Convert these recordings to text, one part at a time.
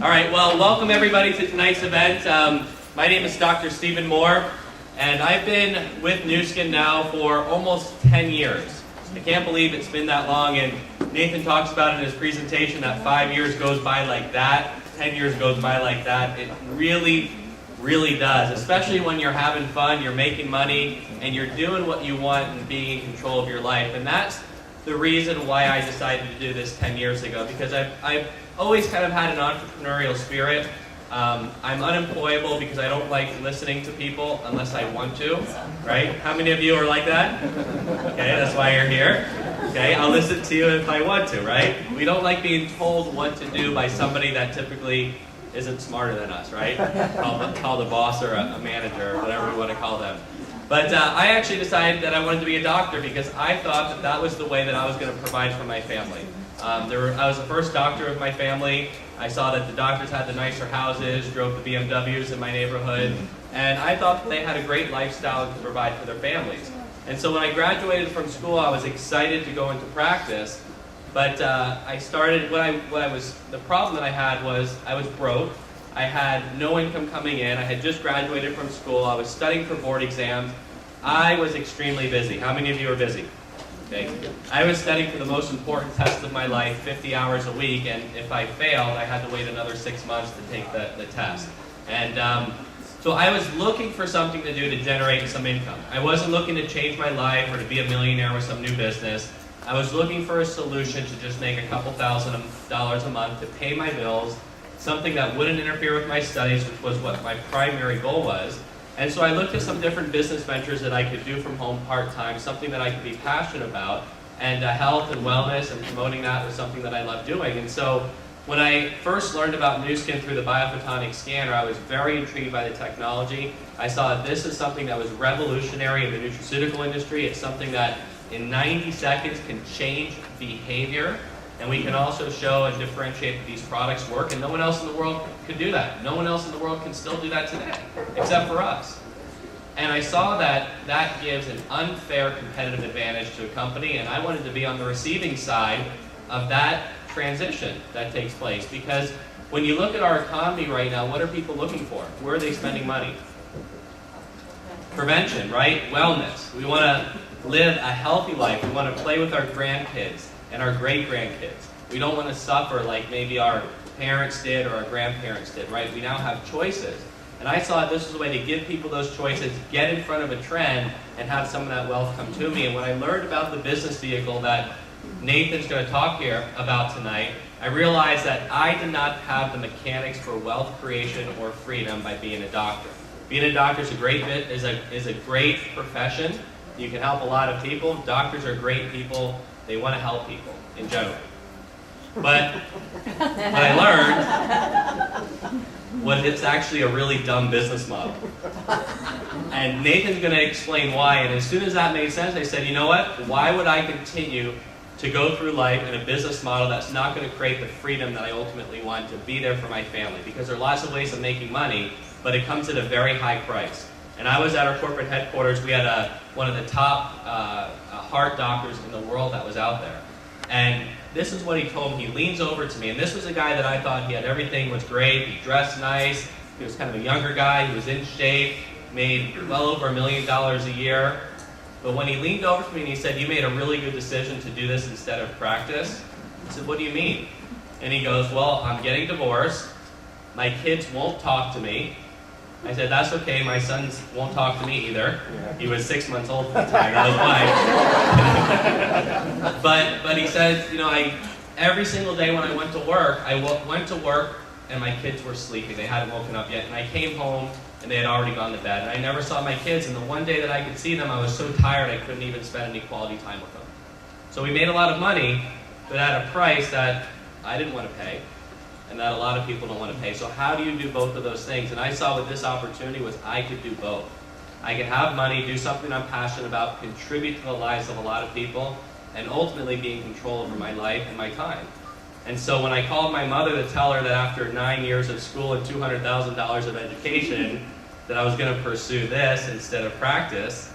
All right, well, welcome everybody to tonight's event. My name is Dr. Stephen Moore, and I've been with Nu Skin now for almost 10 years. I can't believe it's been that long, and Nathan talks about in his presentation that 5 years goes by like that, 10 years goes by like that. It really, really does, especially when you're having fun, you're making money, and you're doing what you want and being in control of your life. And that's the reason why I decided to do this 10 years ago, because I've always kind of had an entrepreneurial spirit. I'm unemployable because I don't like listening to people unless I want to, right? How many of you are like that? Okay, that's why you're here. Okay, I'll listen to you if I want to, right? We don't like being told what to do by somebody that typically isn't smarter than us, right? Called a boss or a manager or whatever we want to call them. But I actually decided that I wanted to be a doctor because I thought that that was the way that I was going to provide for my family. I was the first doctor of my family. I saw that the doctors had the nicer houses, drove the BMWs in my neighborhood, and I thought that they had a great lifestyle to provide for their families. And so when I graduated from school, I was excited to go into practice, but I started, the problem that I had was I was broke. I had no income coming in. I had just graduated from school. I was studying for board exams. I was extremely busy. How many of you are busy? Okay. I was studying for the most important test of my life, 50 hours a week, and if I failed, I had to wait another 6 months to take the test. And so I was looking for something to do to generate some income. I wasn't looking to change my life or to be a millionaire with some new business. I was looking for a solution to just make a couple $1,000s a month to pay my bills, something that wouldn't interfere with my studies, which was what my primary goal was. And so I looked at some different business ventures that I could do from home part-time, something that I could be passionate about, and health and wellness and promoting that was something that I love doing. And so when I first learned about Nu Skin through the biophotonic scanner, I was very intrigued by the technology. I saw that this is something that was revolutionary in the nutraceutical industry. It's something that in 90 seconds can change behavior. And we can also show and differentiate that these products work, and no one else in the world can do that. No one else in the world can still do that today, except for us. And I saw that that gives an unfair competitive advantage to a company, and I wanted to be on the receiving side of that transition that takes place. Because when you look at our economy right now, what are people looking for? Where are they spending money? Prevention, right? Wellness. We want to live a healthy life. We want to play with our grandkids and our great-grandkids. We don't want to suffer like maybe our parents did or our grandparents did, right? We now have choices. And I saw this was a way to give people those choices, get in front of a trend, and have some of that wealth come to me. And when I learned about the business vehicle that Nathan's going to talk here about tonight, I realized that I did not have the mechanics for wealth creation or freedom by being a doctor. Being a doctor is a great profession. You can help a lot of people. Doctors are great people. They want to help people in general. But what I learned was it's actually a really dumb business model. And Nathan's going to explain why. And as soon as that made sense, I said, you know what? Why would I continue to go through life in a business model that's not going to create the freedom that I ultimately want to be there for my family? Because there are lots of ways of making money, but it comes at a very high price. And I was at our corporate headquarters. We had one of the top heart doctors in the world that was out there. And this is what he told me. He leans over to me, and this was a guy that I thought he had everything was great. He dressed nice. He was kind of a younger guy. He was in shape, made well over $1 million a year. But when he leaned over to me and he said, "You made a really good decision to do this instead of practice," I said, "What do you mean?" And he goes, "Well, I'm getting divorced. My kids won't talk to me." I said, "That's okay, my sons won't talk to me either." He was 6 months old at the time, that was why. But he said, you know, every single day when I went to work, went to work and my kids were sleeping. They hadn't woken up yet. And I came home and they had already gone to bed. And I never saw my kids. And the one day that I could see them, I was so tired I couldn't even spend any quality time with them. So we made a lot of money, but at a price that I didn't want to pay, and that a lot of people don't want to pay. So how do you do both of those things? And I saw with this opportunity was I could do both. I could have money, do something I'm passionate about, contribute to the lives of a lot of people, and ultimately be in control over my life and my time. And so when I called my mother to tell her that after 9 years of school and $200,000 of education, that I was going to pursue this instead of practice,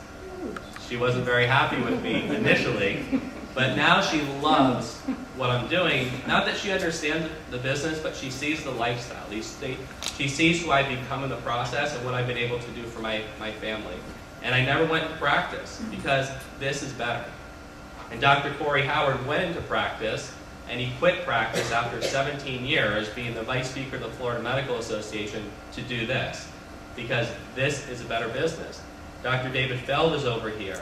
she wasn't very happy with me initially. But now she loves what I'm doing. Not that she understands the business, but she sees the lifestyle. She sees who I've become in the process and what I've been able to do for my family. And I never went to practice because this is better. And Dr. Corey Howard went into practice, and he quit practice after 17 years being the Vice Speaker of the Florida Medical Association to do this, because this is a better business. Dr. David Feld is over here.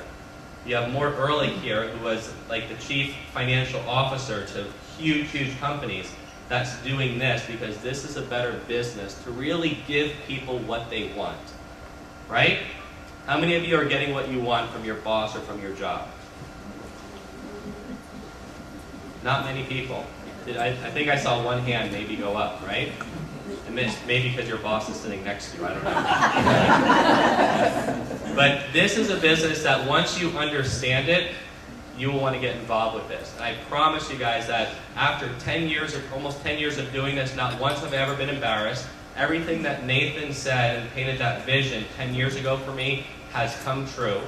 You have Mort Ehrlich here, who was like the Chief Financial Officer to huge, huge companies that's doing this because this is a better business to really give people what they want, right? How many of you are getting what you want from your boss or from your job? Not many people. I think I saw one hand maybe go up, right? And maybe because your boss is sitting next to you, I don't know. But this is a business that once you understand it, you will want to get involved with this. And I promise you guys that after 10 years, almost 10 years of doing this, not once have I ever been embarrassed. Everything that Nathan said and painted that vision 10 years ago for me has come true.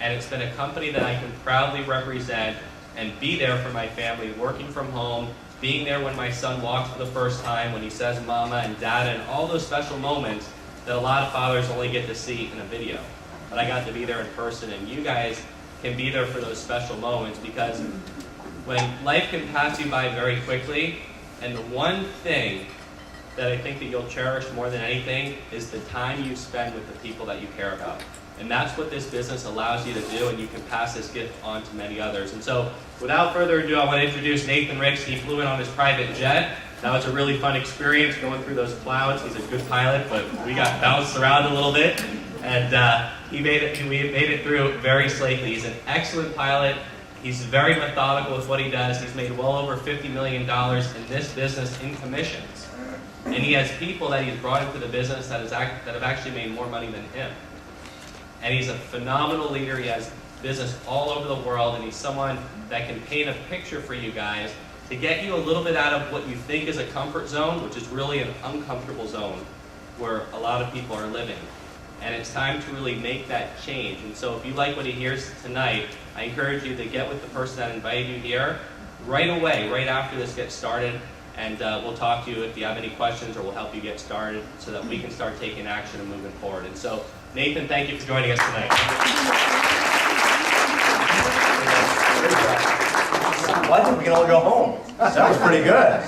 And it's been a company that I can proudly represent and be there for my family, working from home, being there when my son walks for the first time, when he says mama and dada, and all those special moments that a lot of fathers only get to see in a video. But I got to be there in person, and you guys can be there for those special moments, because when life can pass you by very quickly, and the one thing that I think that you'll cherish more than anything is the time you spend with the people that you care about. And that's what this business allows you to do, and you can pass this gift on to many others. And so, without further ado, I want to introduce Nathan Ricks. He flew in on his private jet. That was a really fun experience going through those clouds. He's a good pilot, but we got bounced around a little bit, and we made it through very safely. He's an excellent pilot. He's very methodical with what he does. He's made well over $50 million in this business in commissions. And he has people that he's brought into the business that have actually made more money than him. And he's a phenomenal leader. He has business all over the world, and he's someone that can paint a picture for you guys to get you a little bit out of what you think is a comfort zone, which is really an uncomfortable zone where a lot of people are living. And it's time to really make that change. And so if you like what he hears tonight, I encourage you to get with the person that invited you here right away, right after this gets started, and we'll talk to you if you have any questions, or we'll help you get started so that we can start taking action and moving forward. And so, Nathan, thank you for joining us tonight. Well, I think we can all go home. That was pretty good.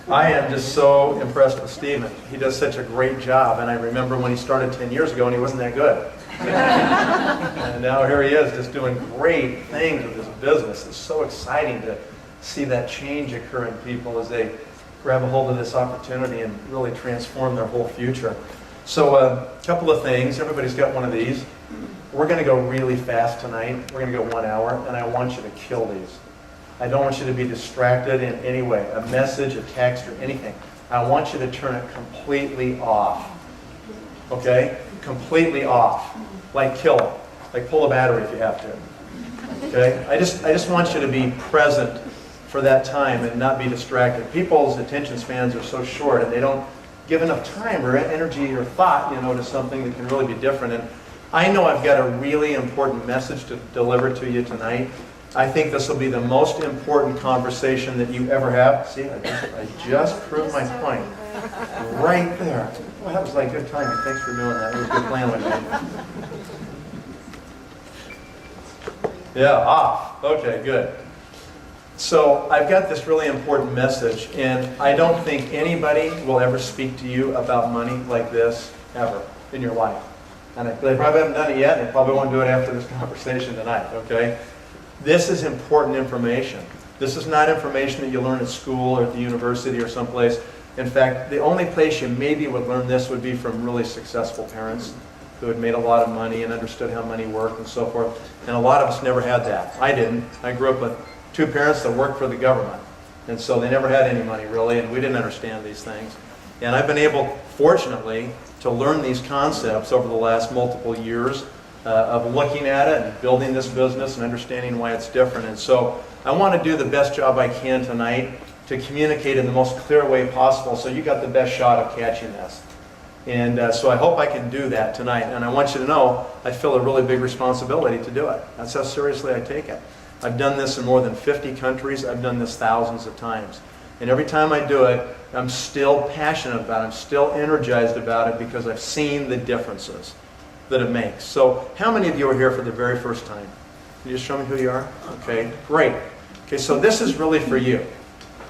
I am just so impressed with Steven. He does such a great job, and I remember when he started 10 years ago and he wasn't that good. And now here he is just doing great things with his business. It's so exciting to see that change occur in people as they grab a hold of this opportunity and really transform their whole future. So a couple of things. Everybody's got one of these. We're going to go really fast tonight. We're going to go 1 hour, and I want you to kill these. I don't want you to be distracted in any way, a message, a text, or anything. I want you to turn it completely off. Okay? Completely off. Like kill it. Like pull a battery if you have to. Okay? I just want you to be present for that time and not be distracted. People's attention spans are so short, and they don't give enough time or energy or thought, to something that can really be different. And I know I've got a really important message to deliver to you tonight. I think this will be the most important conversation that you ever have. See, I just proved my point. Right there. Well, that was like good timing. Thanks for doing that. It was a good plan with me. Yeah, off. Okay, good. So I've got this really important message, and I don't think anybody will ever speak to you about money like this ever in your life. And they probably haven't done it yet, and they probably won't do it after this conversation tonight, okay? This is important information. This is not information that you learn at school or at the university or someplace. In fact, the only place you maybe would learn this would be from really successful parents who had made a lot of money and understood how money worked and so forth. And a lot of us never had that. I didn't. I grew up with two parents that worked for the government. And so they never had any money, really, and we didn't understand these things. And I've been able, fortunately, to learn these concepts over the last multiple years of looking at it and building this business and understanding why it's different. And so I want to do the best job I can tonight to communicate in the most clear way possible so you got the best shot of catching this. And so I hope I can do that tonight. And I want you to know I feel a really big responsibility to do it. That's how seriously I take it. I've done this in more than 50 countries. I've done this thousands of times. And every time I do it, I'm still passionate about it. I'm still energized about it because I've seen the differences that it makes. So how many of you are here for the very first time? Can you just show me who you are? Okay, great. Okay, so this is really for you.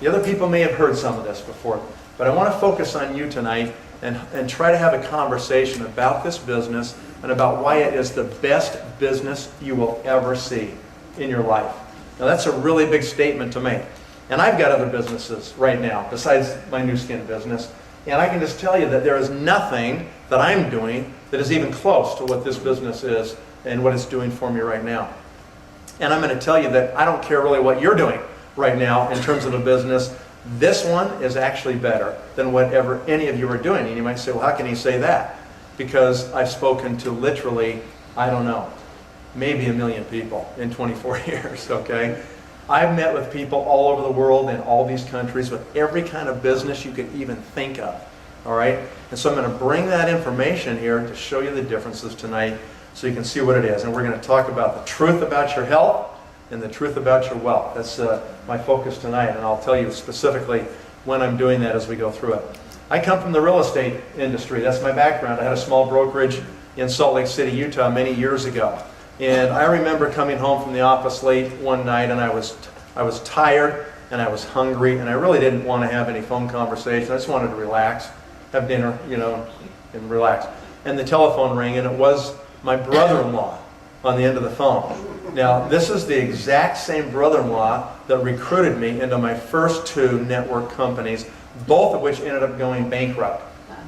The other people may have heard some of this before, but I want to focus on you tonight and try to have a conversation about this business and about why it is the best business you will ever see in your life. Now that's a really big statement to make. And I've got other businesses right now besides my Nu Skin business. And I can just tell you that there is nothing that I'm doing that is even close to what this business is and what it's doing for me right now. And I'm going to tell you that I don't care really what you're doing right now in terms of a business. This one is actually better than whatever any of you are doing. And you might say, well, how can he say that? Because I've spoken to literally, I don't know, maybe 1 million people in 24 years, okay? I've met with people all over the world in all these countries with every kind of business you could even think of, all right? And so I'm going to bring that information here to show you the differences tonight so you can see what it is. And we're going to talk about the truth about your health and the truth about your wealth. That's my focus tonight, and I'll tell you specifically when I'm doing that as we go through it. I come from the real estate industry. That's my background. I had a small brokerage in Salt Lake City, Utah many years ago. And I remember coming home from the office late one night, and I was tired and I was hungry, and I really didn't want to have any phone conversation. I just wanted to relax, have dinner, you know, and relax. And the telephone rang, and it was my brother-in-law on the end of the phone. Now, this is the exact same brother-in-law that recruited me into my first 2 network companies, both of which ended up going bankrupt.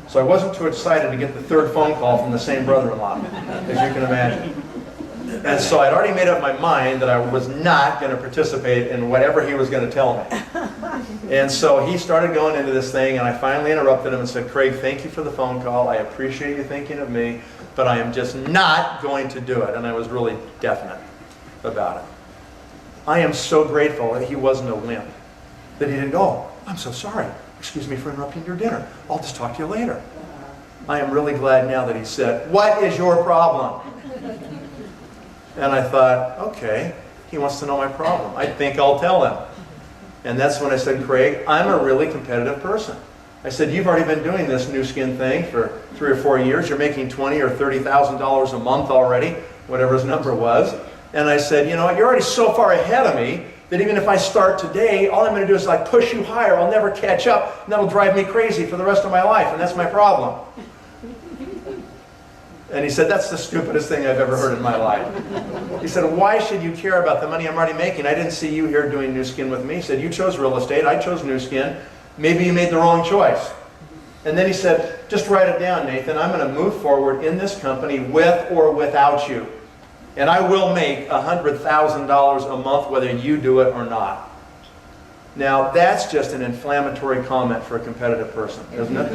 So I wasn't too excited to get the 3rd phone call from the same brother-in-law, as you can imagine. And so I'd already made up my mind that I was not going to participate in whatever he was going to tell me. And so he started going into this thing, and I finally interrupted him and said, Craig, thank you for the phone call. I appreciate you thinking of me, but I am just not going to do it. And I was really definite about it. I am so grateful that he wasn't a wimp, that he didn't go, oh, I'm so sorry. Excuse me for interrupting your dinner. I'll just talk to you later. I am really glad now that he said, what is your problem? And I thought, okay, he wants to know my problem. I think I'll tell him. And that's when I said, Craig, I'm a really competitive person. I said, you've already been doing this Nu Skin thing for 3 or 4 years. You're making $20,000 or $30,000 a month already, whatever his number was. And I said, you know what, you're already so far ahead of me that even if I start today, all I'm going to do is like push you higher. I'll never catch up, and that'll drive me crazy for the rest of my life, and that's my problem. And he said, that's the stupidest thing I've ever heard in my life. He said, why should you care about the money I'm already making? I didn't see you here doing Nu Skin with me. He said, you chose real estate, I chose Nu Skin. Maybe you made the wrong choice. And then he said, just write it down, Nathan. I'm going to move forward in this company with or without you. And I will make $100,000 a month whether you do it or not. Now, that's just an inflammatory comment for a competitive person, isn't it?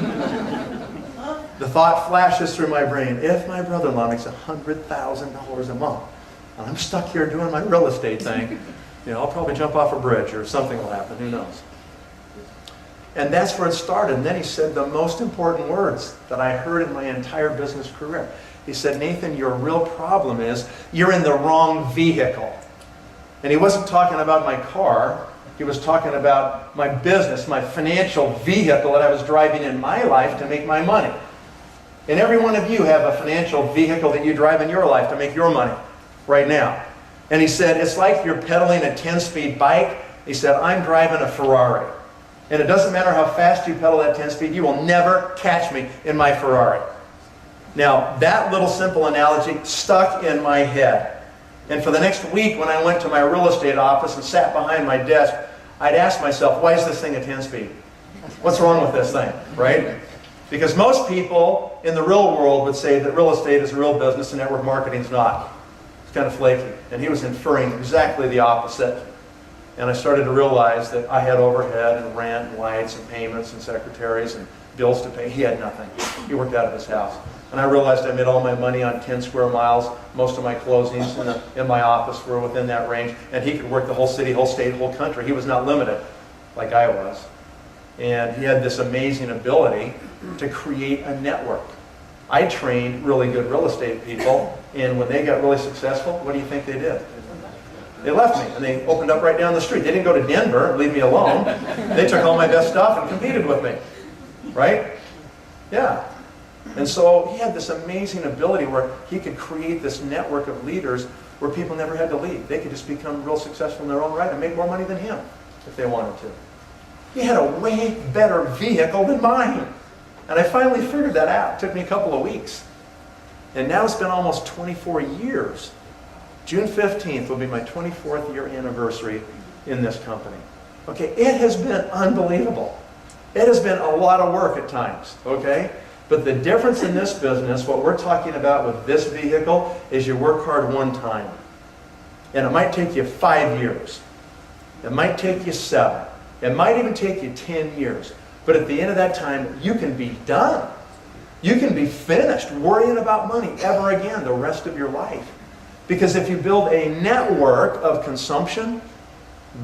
The thought flashes through my brain, if my brother-in-law makes $100,000 a month, and I'm stuck here doing my real estate thing, you know, I'll probably jump off a bridge or something will happen, who knows. And that's where it started. And then he said the most important words that I heard in my entire business career. He said, Nathan, your real problem is you're in the wrong vehicle. And he wasn't talking about my car. He was talking about my business, my financial vehicle that I was driving in my life to make my money. And every one of you have a financial vehicle that you drive in your life to make your money right now. And he said, it's like you're pedaling a 10-speed bike. He said, I'm driving a Ferrari. And it doesn't matter how fast you pedal that 10-speed, you will never catch me in my Ferrari. Now, that little simple analogy stuck in my head. And for the next week, when I went to my real estate office and sat behind my desk, I'd ask myself, why is this thing a 10-speed? What's wrong with this thing, right? Because most people in the real world would say that real estate is a real business and network marketing is not. It's kind of flaky. And he was inferring exactly the opposite. And I started to realize that I had overhead and rent and lights and payments and secretaries and bills to pay. He had nothing. He worked out of his house. And I realized I made all my money on 10 square miles. Most of my closings in my office were within that range. And he could work the whole city, whole state, whole country. He was not limited like I was. And he had this amazing ability to create a network. I trained really good real estate people, and when they got really successful, what do you think they did? They left me, and they opened up right down the street. They didn't go to Denver and leave me alone. They took all my best stuff and competed with me, right? Yeah. And so he had this amazing ability where he could create this network of leaders where people never had to leave. They could just become real successful in their own right and make more money than him if they wanted to. He had a way better vehicle than mine. And I finally figured that out. It took me a couple of weeks. And now it's been almost 24 years. June 15th will be my 24th year anniversary in this company. Okay, it has been unbelievable. It has been a lot of work at times, okay? But the difference in this business, what we're talking about with this vehicle, is you work hard one time. And it might take you 5 years. It might take you 7. It might even take you 10 years. But at the end of that time, you can be done. You can be finished worrying about money ever again the rest of your life. Because if you build a network of consumption,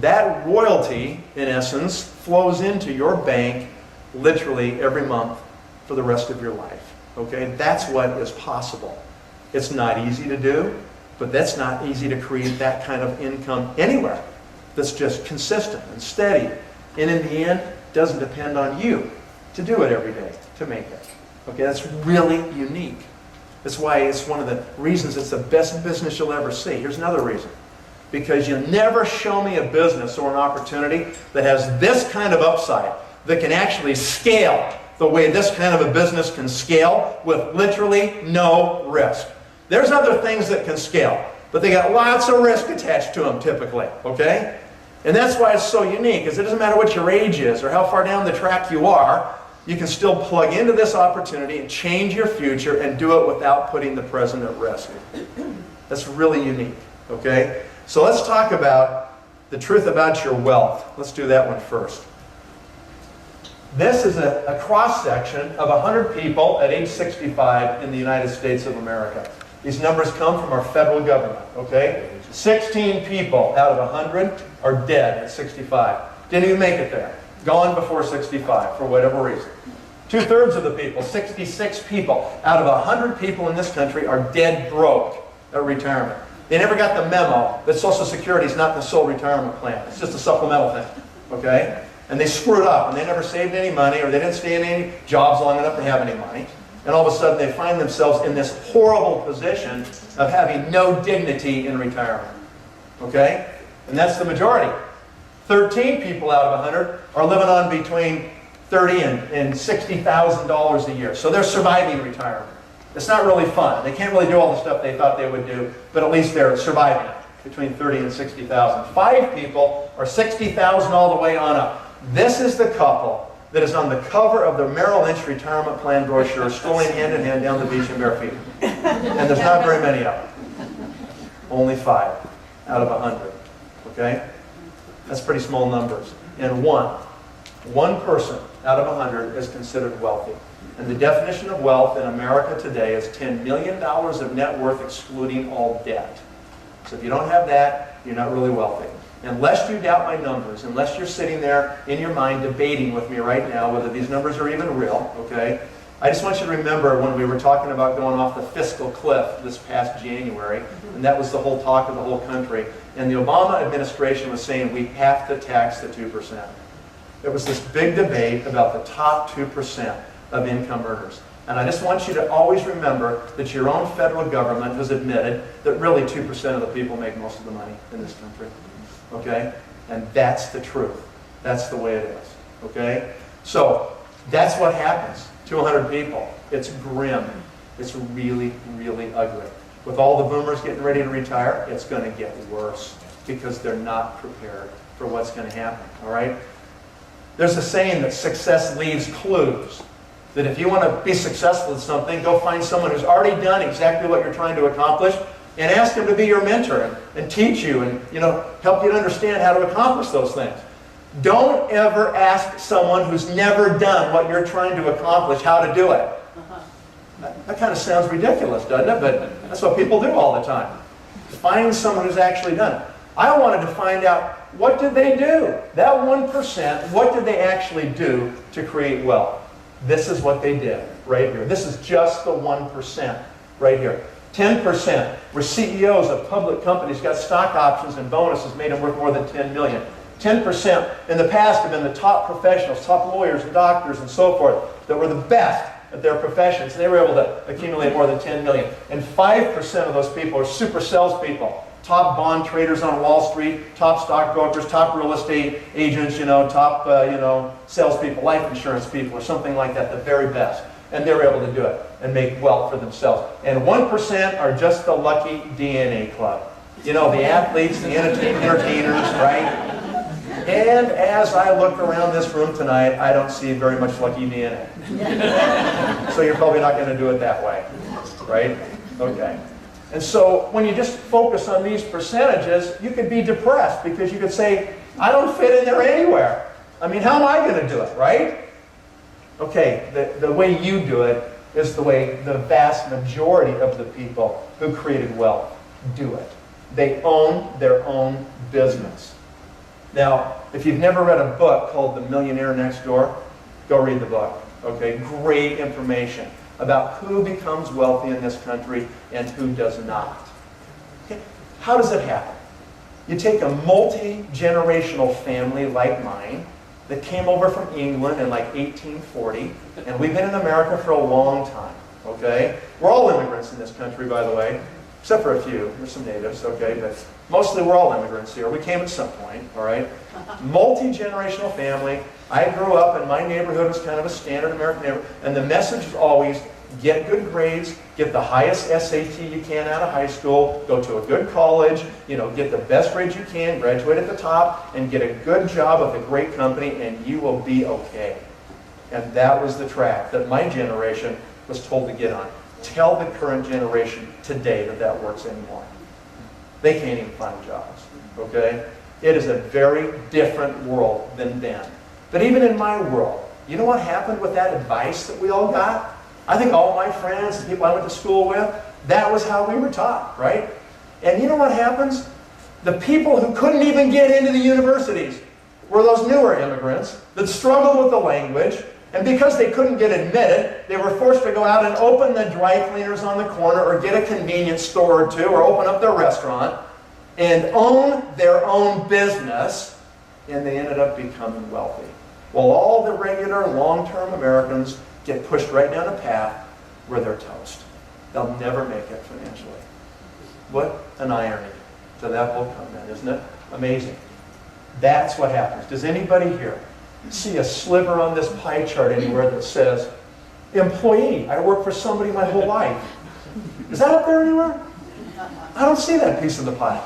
that royalty, in essence, flows into your bank literally every month for the rest of your life. Okay? That's what is possible. It's not easy to do, but that's not easy to create that kind of income anywhere. That's just consistent and steady. And in the end, doesn't depend on you to do it every day, to make it. Okay? That's really unique. That's why it's one of the reasons it's the best business you'll ever see. Here's another reason. Because you'll never show me a business or an opportunity that has this kind of upside, that can actually scale the way this kind of a business can scale with literally no risk. There's other things that can scale, but they got lots of risk attached to them typically, okay? And that's why it's so unique, is it doesn't matter what your age is or how far down the track you are, you can still plug into this opportunity and change your future and do it without putting the present at risk. That's really unique, okay? So let's talk about the truth about your wealth. Let's do that one first. This is a cross-section of 100 people at age 65 in the United States of America. These numbers come from our federal government, okay? 16 people out of 100 are dead at 65. Didn't even make it there. Gone before 65 for whatever reason. 2/3 of the people, 66 people out of 100 people in this country are dead broke at retirement. They never got the memo that Social Security is not the sole retirement plan. It's just a supplemental thing, okay? And they screwed up, and they never saved any money, or they didn't stay in any jobs long enough to have any money. And all of a sudden, they find themselves in this horrible position of having no dignity in retirement, okay? And that's the majority. 13 people out of 100 are living on between $30,000 and $60,000 a year. So they're surviving retirement. It's not really fun. They can't really do all the stuff they thought they would do, but at least they're surviving it, between $30,000 and $60,000. 5 people are $60,000 all the way on up. This is the couple that is on the cover of the Merrill Lynch retirement plan brochure, strolling hand in hand down the beach in bare feet. And there's not very many of them. Only 5 out of 100. Okay? That's pretty small numbers. And one person out of 100 is considered wealthy. And the definition of wealth in America today is $10 million of net worth excluding all debt. So if you don't have that, you're not really wealthy. Unless you doubt my numbers, unless you're sitting there in your mind debating with me right now whether these numbers are even real, okay? I just want you to remember when we were talking about going off the fiscal cliff this past January, and that was the whole talk of the whole country, and the Obama administration was saying we have to tax the 2%. There was this big debate about the top 2% of income earners. And I just want you to always remember that your own federal government has admitted that really 2% of the people make most of the money in this country. Okay? And that's the truth. That's the way it is. Okay? So, that's what happens to 100 people. It's grim. It's really, really ugly. With all the boomers getting ready to retire, it's going to get worse because they're not prepared for what's going to happen. All right? There's a saying that success leaves clues. That if you want to be successful at something, go find someone who's already done exactly what you're trying to accomplish and ask them to be your mentor and teach you and help you to understand how to accomplish those things. Don't ever ask someone who's never done what you're trying to accomplish how to do it. That kind of sounds ridiculous, doesn't it? But that's what people do all the time. Find someone who's actually done it. I wanted to find out, what did they do? That 1%, what did they actually do to create wealth? This is what they did right here. This is just the 1% right here. 10% were CEOs of public companies, got stock options and bonuses, made them worth more than 10 million. 10% in the past have been the top professionals, top lawyers and doctors and so forth, that were the best at their professions. And they were able to accumulate more than 10 million. And 5% of those people are super salespeople. Top bond traders on Wall Street, top stockbrokers, top real estate agents, top salespeople, life insurance people, or something like that, the very best. And they were able to do it and make wealth for themselves. And 1% are just the lucky DNA club. The athletes, the entertainers, right? And as I look around this room tonight, I don't see very much lucky DNA. So you're probably not going to do it that way, right? Okay. And so when you just focus on these percentages, you could be depressed because you could say, I don't fit in there anywhere. I mean, how am I going to do it, right? Okay, the way you do it is the way the vast majority of the people who created wealth do it. They own their own business. Now, if you've never read a book called The Millionaire Next Door, go read the book. Okay, great information about who becomes wealthy in this country and who does not. Okay. How does it happen? You take a multi-generational family like mine that came over from England in like 1840, and we've been in America for a long time, okay? We're all immigrants in this country, by the way, except for a few. There's some natives, okay? But mostly we're all immigrants here. We came at some point, all right? Multi-generational family. I grew up, and my neighborhood was kind of a standard American neighborhood, and the message was always, get good grades, get the highest SAT you can out of high school, go to a good college, get the best grades you can, graduate at the top, and get a good job with a great company, and you will be okay. And that was the track that my generation was told to get on. Tell the current generation today that that works anymore. They can't even find jobs, okay? It is a very different world than then. But even in my world, you know what happened with that advice that we all got? I think all my friends, the people I went to school with, that was how we were taught, right? And you know what happens? The people who couldn't even get into the universities were those newer immigrants that struggled with the language, and because they couldn't get admitted, they were forced to go out and open the dry cleaners on the corner or get a convenience store or two or open up their restaurant and own their own business, and they ended up becoming wealthy. Well, all the regular long-term Americans get pushed right down a path where they're toast. They'll never make it financially. What an irony to that whole comment, isn't it? Amazing. That's what happens. Does anybody here see a sliver on this pie chart anywhere that says, employee, I work for somebody my whole life? Is that up there anywhere? I don't see that piece of the pie.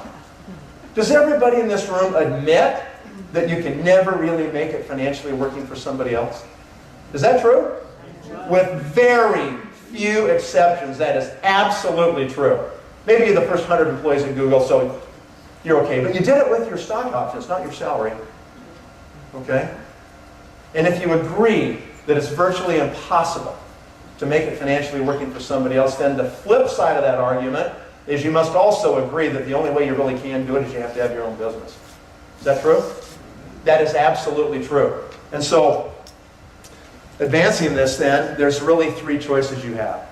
Does everybody in this room admit that you can never really make it financially working for somebody else? Is that true? With very few exceptions, that is absolutely true. Maybe you're the first 100 employees at Google, so you're okay. But you did it with your stock options, not your salary. Okay? And if you agree that it's virtually impossible to make it financially working for somebody else, then the flip side of that argument is you must also agree that the only way you really can do it is you have to have your own business. Is that true? That is absolutely true. And so, advancing this then, there's really three choices you have.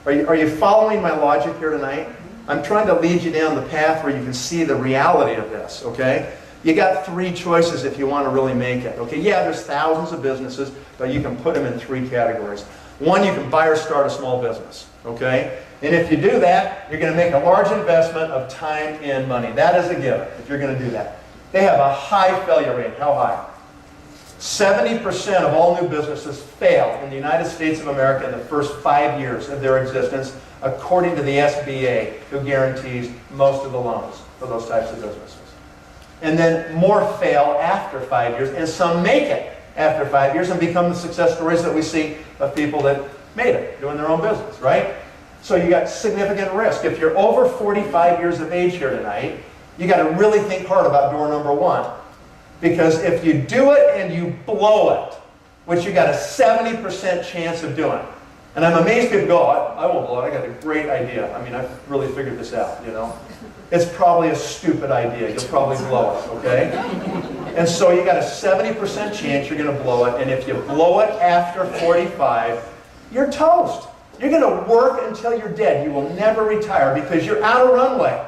Are you following my logic here tonight? I'm trying to lead you down the path where you can see the reality of this, okay? You got three choices if you want to really make it, okay? Yeah, there's thousands of businesses, but you can put them in three categories. One, you can buy or start a small business, okay? And if you do that, you're going to make a large investment of time and money. That is a given, if you're going to do that. They have a high failure rate. How high? 70% of all new businesses fail in the United States of America in the first 5 years of their existence, according to the SBA, who guarantees most of the loans for those types of businesses. And then more fail after 5 years, and some make it after 5 years and become the success stories that we see of people that made it, doing their own business, right? So you got significant risk. If you're over 45 years of age here tonight, you got to really think hard about door number one. Because if you do it and you blow it, which you got a 70% chance of doing, and I'm amazed people go, I won't blow it, I got a great idea. I mean, I've really figured this out, you know. It's probably a stupid idea. You'll probably blow it, okay? And so you got a 70% chance you're going to blow it, and if you blow it after 45, you're toast. You're going to work until you're dead. You will never retire because you're out of runway.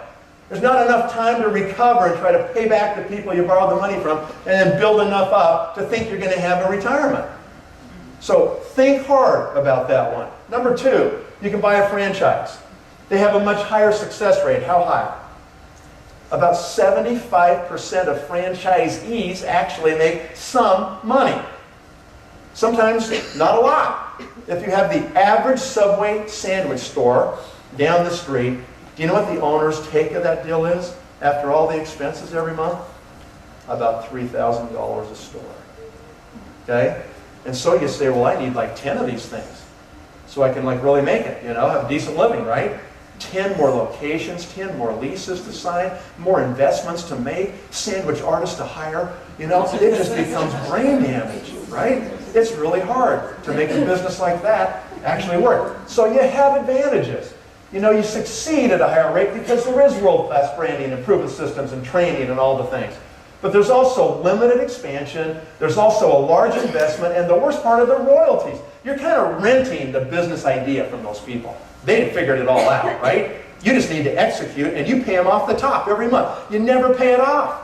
There's not enough time to recover and try to pay back the people you borrowed the money from and then build enough up to think you're going to have a retirement. So think hard about that one. Number two, you can buy a franchise. They have a much higher success rate. How high? About 75% of franchisees actually make some money. Sometimes not a lot. If you have the average Subway sandwich store down the street, do you know what the owner's take of that deal is after all the expenses every month? About $3,000 a store. Okay? And so you say, well, I need like 10 of these things so I can like really make it, have a decent living, right? 10 more locations, 10 more leases to sign, more investments to make, sandwich artists to hire. It just becomes brain damage, right? It's really hard to make a business like that actually work. So you have advantages. You succeed at a higher rate because there is world-class branding and proven systems and training and all the things. But there's also limited expansion, there's also a large investment, and the worst part of the royalties. You're kind of renting the business idea from those people. They figured it all out, right? You just need to execute, and you pay them off the top every month. You never pay it off.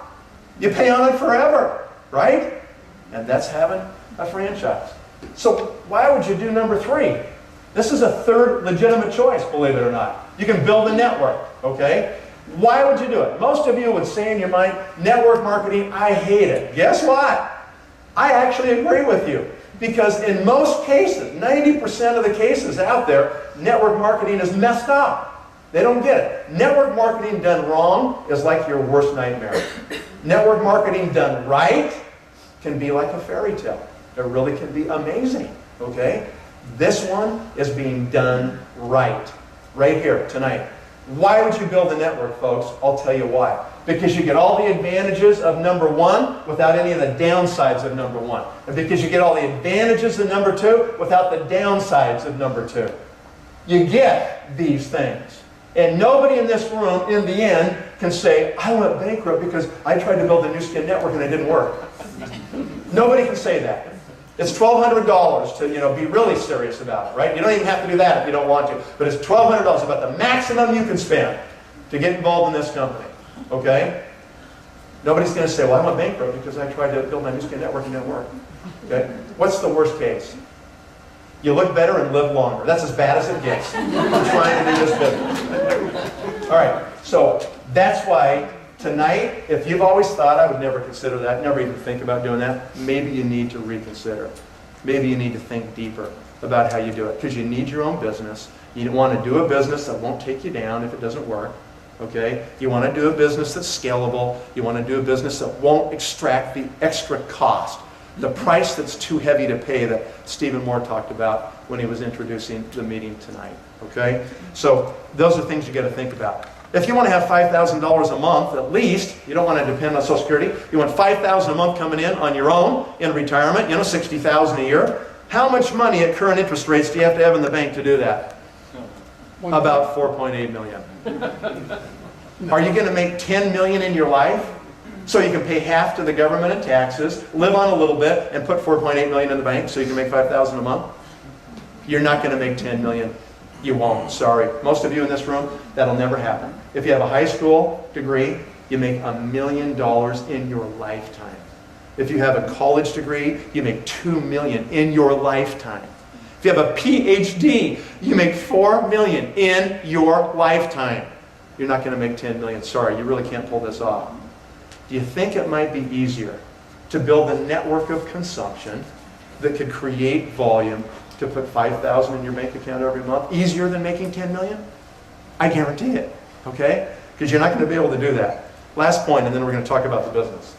You pay on it forever, right? And that's having a franchise. So why would you do number three? This is a third legitimate choice, believe it or not. You can build a network, okay? Why would you do it? Most of you would say in your mind, network marketing, I hate it. Guess what? I actually agree with you. Because in most cases, 90% of the cases out there, network marketing is messed up. They don't get it. Network marketing done wrong is like your worst nightmare. Network marketing done right can be like a fairy tale. It really can be amazing, okay? This one is being done right here, tonight. Why would you build a network, folks? I'll tell you why. Because you get all the advantages of number one without any of the downsides of number one. And because you get all the advantages of number two without the downsides of number two. You get these things. And nobody in this room, in the end, can say, I went bankrupt because I tried to build a new skin network and it didn't work. Nobody can say that. It's $1,200 to be really serious about it, right? You don't even have to do that if you don't want to. But it's $1,200, about the maximum you can spend to get involved in this company, okay? Nobody's going to say, well, I went bankrupt because I tried to build my new skin network and it didn't work. Okay? What's the worst case? You look better and live longer. That's as bad as it gets. I'm trying to do this business. All right, so that's why tonight, if you've always thought, I would never consider that, never even think about doing that, maybe you need to reconsider. Maybe you need to think deeper about how you do it. Because you need your own business. You want to do a business that won't take you down if it doesn't work. Okay? You want to do a business that's scalable. You want to do a business that won't extract the extra cost. The price that's too heavy to pay that Stephen Moore talked about when he was introducing the meeting tonight. Okay? So those are things you got to think about. If you want to have $5,000 a month, at least, you don't want to depend on Social Security, you want $5,000 a month coming in on your own in retirement, $60,000 a year. How much money at current interest rates do you have to have in the bank to do that? About $4.8 million. Are you going to make $10 million in your life so you can pay half to the government in taxes, live on a little bit, and put $4.8 million in the bank so you can make $5,000 a month? You're not going to make $10 million. You won't, sorry. Most of you in this room, that'll never happen. If you have a high school degree, you make $1 million in your lifetime. If you have a college degree, you make $2 million in your lifetime. If you have a PhD, you make $4 million in your lifetime. You're not going to make $10 million. Sorry, you really can't pull this off. Do you think it might be easier to build a network of consumption that could create volume to put $5,000 in your bank account every month, easier than making $10 million? I guarantee it, okay? Because you're not going to be able to do that. Last point, and then we're going to talk about the business.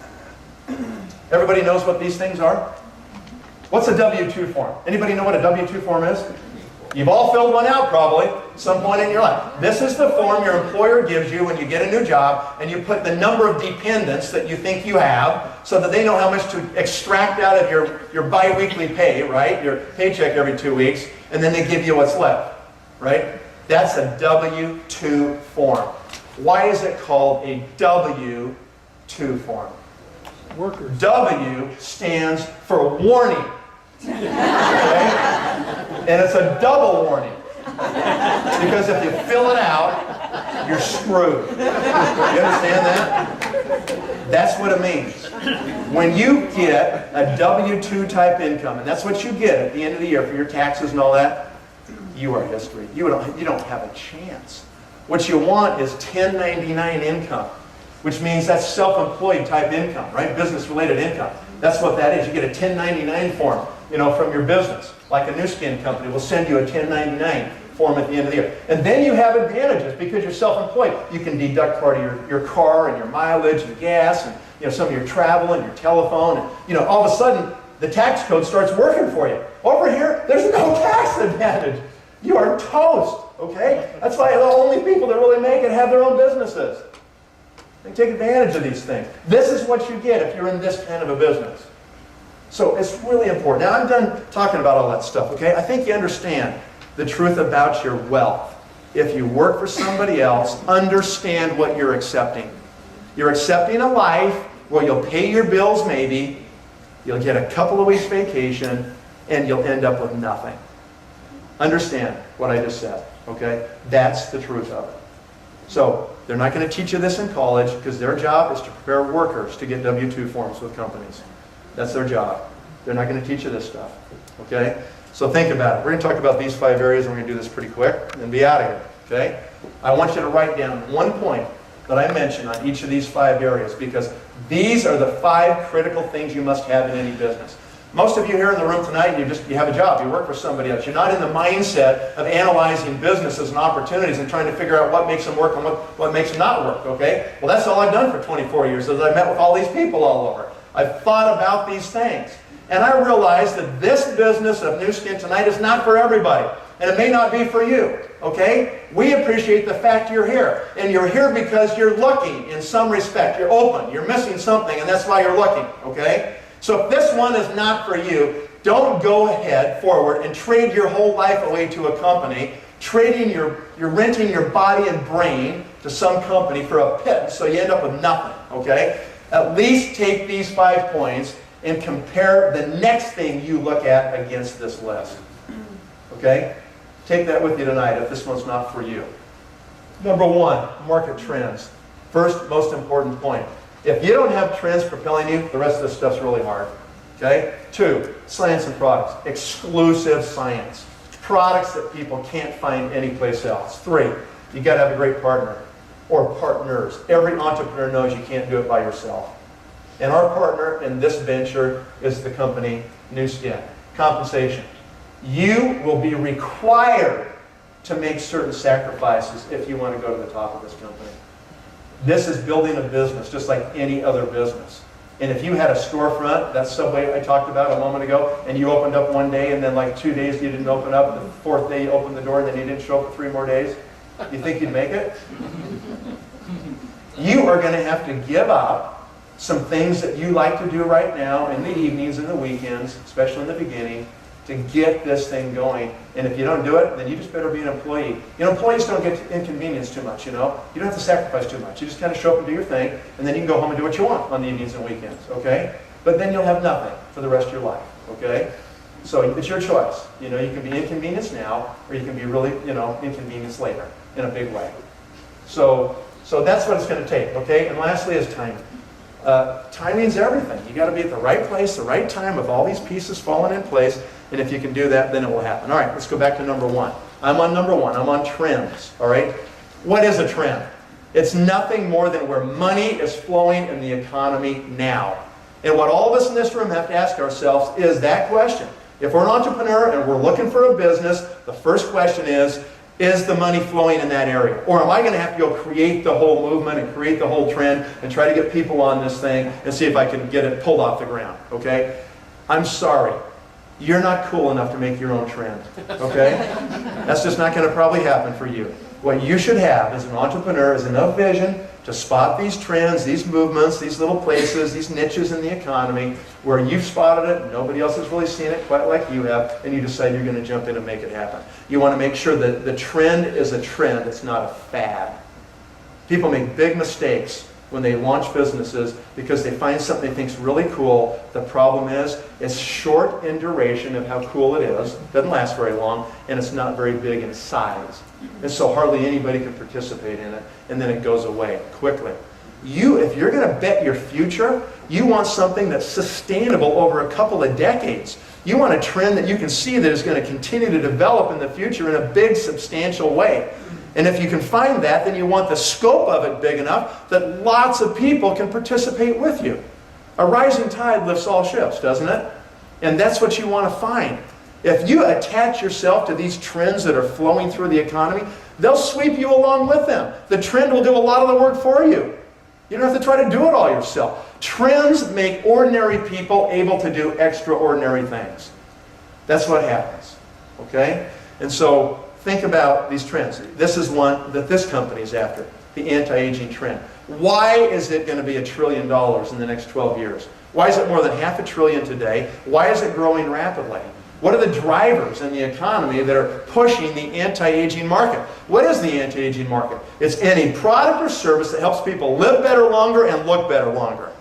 Everybody knows what these things are? What's a W-2 form? Anybody know what a W-2 form is? You've all filled one out probably at some point in your life. This is the form your employer gives you when you get a new job, and you put the number of dependents that you think you have so that they know how much to extract out of your bi-weekly pay, right? Your paycheck every 2 weeks, and then they give you what's left, right? That's a W-2 form. Why is it called a W-2 form? Workers. W stands for warning. Okay? And it's a double warning. Because if you fill it out, you're screwed. You understand that? That's what it means. When you get a W-2 type income, and that's what you get at the end of the year for your taxes and all that, you are history. You don't have a chance. What you want is 1099 income, which means that's self-employed type income, right? Business-related income. That's what that is. You get a 1099 form, from your business. Like a new skin company will send you a 1099 form at the end of the year. And then you have advantages because you're self-employed. You can deduct part of your car and your mileage and gas and some of your travel and your telephone. And all of a sudden, the tax code starts working for you. Over here, there's no tax advantage. You are toast, okay? That's why the only people that really make it have their own businesses. They take advantage of these things. This is what you get if you're in this kind of a business. So it's really important. Now I'm done talking about all that stuff, okay? I think you understand the truth about your wealth. If you work for somebody else, understand what you're accepting. You're accepting a life where you'll pay your bills maybe, you'll get a couple of weeks vacation, and you'll end up with nothing. Understand what I just said, okay? That's the truth of it. So they're not going to teach you this in college because their job is to prepare workers to get W-2 forms with companies. That's their job. They're not going to teach you this stuff, okay? So think about it. We're going to talk about these 5 areas, and we're going to do this pretty quick and be out of here, okay? I want you to write down one point that I mentioned on each of these 5 areas because these are the 5 critical things you must have in any business. Most of you here in the room tonight, you have a job. You work for somebody else. You're not in the mindset of analyzing businesses and opportunities and trying to figure out what makes them work and what makes them not work, okay? Well, that's all I've done for 24 years is I've met with all these people all over. I've thought about these things. And I realized that this business of New Skin tonight is not for everybody. And it may not be for you, okay? We appreciate the fact you're here. And you're here because you're looking in some respect. You're open. You're missing something, and that's why you're looking, okay? So if this one is not for you, don't go ahead forward and trade your whole life away to a company, you're renting your body and brain to some company for a pittance, so you end up with nothing, okay? At least take these 5 points and compare the next thing you look at against this list. Okay? Take that with you tonight if this one's not for you. Number 1, market trends. First, most important point. If you don't have trends propelling you, the rest of this stuff's really hard. Okay? 2, science and products. Exclusive science. Products that people can't find anyplace else. 3, you got to have a great partner or partners. Every entrepreneur knows you can't do it by yourself. And our partner in this venture is the company New Skin. Compensation. You will be required to make certain sacrifices if you want to go to the top of this company. This is building a business just like any other business. And if you had a storefront, that Subway I talked about a moment ago, and you opened up one day and then like 2 days you didn't open up, the 4th day you opened the door and then you didn't show up for 3 more days, you think you'd make it? You are going to have to give up some things that you like to do right now in the evenings and the weekends, especially in the beginning, to get this thing going. And if you don't do it, then you just better be an employee. Employees don't get inconvenienced too much, You don't have to sacrifice too much. You just kind of show up and do your thing, and then you can go home and do what you want on the evenings and weekends, okay? But then you'll have nothing for the rest of your life, okay? So it's your choice. You can be inconvenienced now, or you can be really, inconvenienced later in a big way. So that's what it's going to take, okay? And lastly is timing. Timing's everything. You got to be at the right place, the right time, with all these pieces falling in place. And if you can do that, then it will happen. All right, let's go back to number 1. I'm on number 1. I'm on trends. All right. What is a trend? It's nothing more than where money is flowing in the economy now. And what all of us in this room have to ask ourselves is that question. If we're an entrepreneur and we're looking for a business, the first question is the money flowing in that area? Or am I going to have to go create the whole movement and create the whole trend and try to get people on this thing and see if I can get it pulled off the ground? Okay? I'm sorry. You're not cool enough to make your own trend. Okay? That's just not going to probably happen for you. What you should have as an entrepreneur is enough vision to spot these trends, these movements, these little places, these niches in the economy where you've spotted it, and nobody else has really seen it quite like you have, and you decide you're going to jump in and make it happen. You want to make sure that the trend is a trend, it's not a fad. People make big mistakes when they launch businesses because they find something they think's really cool. The problem is it's short in duration of how cool it is, doesn't last very long, and it's not very big in size. And so hardly anybody can participate in it, and then it goes away quickly. If you're going to bet your future, you want something that's sustainable over a couple of decades. You want a trend that you can see that is going to continue to develop in the future in a big, substantial way. And if you can find that, then you want the scope of it big enough that lots of people can participate with you. A rising tide lifts all ships, doesn't it? And that's what you want to find. If you attach yourself to these trends that are flowing through the economy, they'll sweep you along with them. The trend will do a lot of the work for you. You don't have to try to do it all yourself. Trends make ordinary people able to do extraordinary things. That's what happens. Okay? And so think about these trends. This is one that this company is after, the anti-aging trend. Why is it going to be $1 trillion in the next 12 years? Why is it more than $500 billion today? Why is it growing rapidly? What are the drivers in the economy that are pushing the anti-aging market? What is the anti-aging market? It's any product or service that helps people live better longer and look better longer.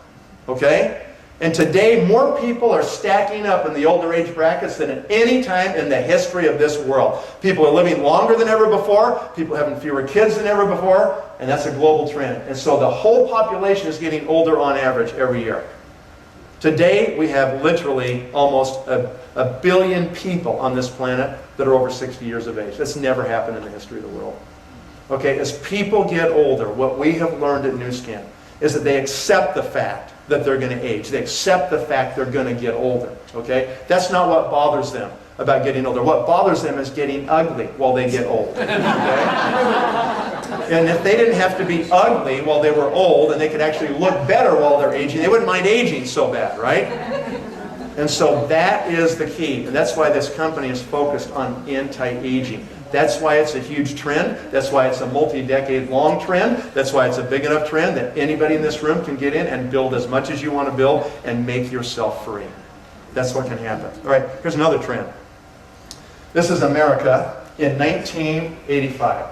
Okay? And today, more people are stacking up in the older age brackets than at any time in the history of this world. People are living longer than ever before. People are having fewer kids than ever before. And that's a global trend. And so the whole population is getting older on average every year. Today, we have literally almost a billion people on this planet that are over 60 years of age. That's never happened in the history of the world. Okay, as people get older, what we have learned at New Skin is that they accept the fact that they're going to age. They accept the fact they're going to get older. Okay? That's not what bothers them about getting older. What bothers them is getting ugly while they get old. Okay? And if they didn't have to be ugly while they were old and they could actually look better while they're aging, they wouldn't mind aging so bad, right? And so that is the key. And that's why this company is focused on anti-aging. That's why it's a huge trend. That's why it's a multi-decade long trend. That's why it's a big enough trend that anybody in this room can get in and build as much as you want to build and make yourself free. That's what can happen. All right, here's another trend. This is America in 1985.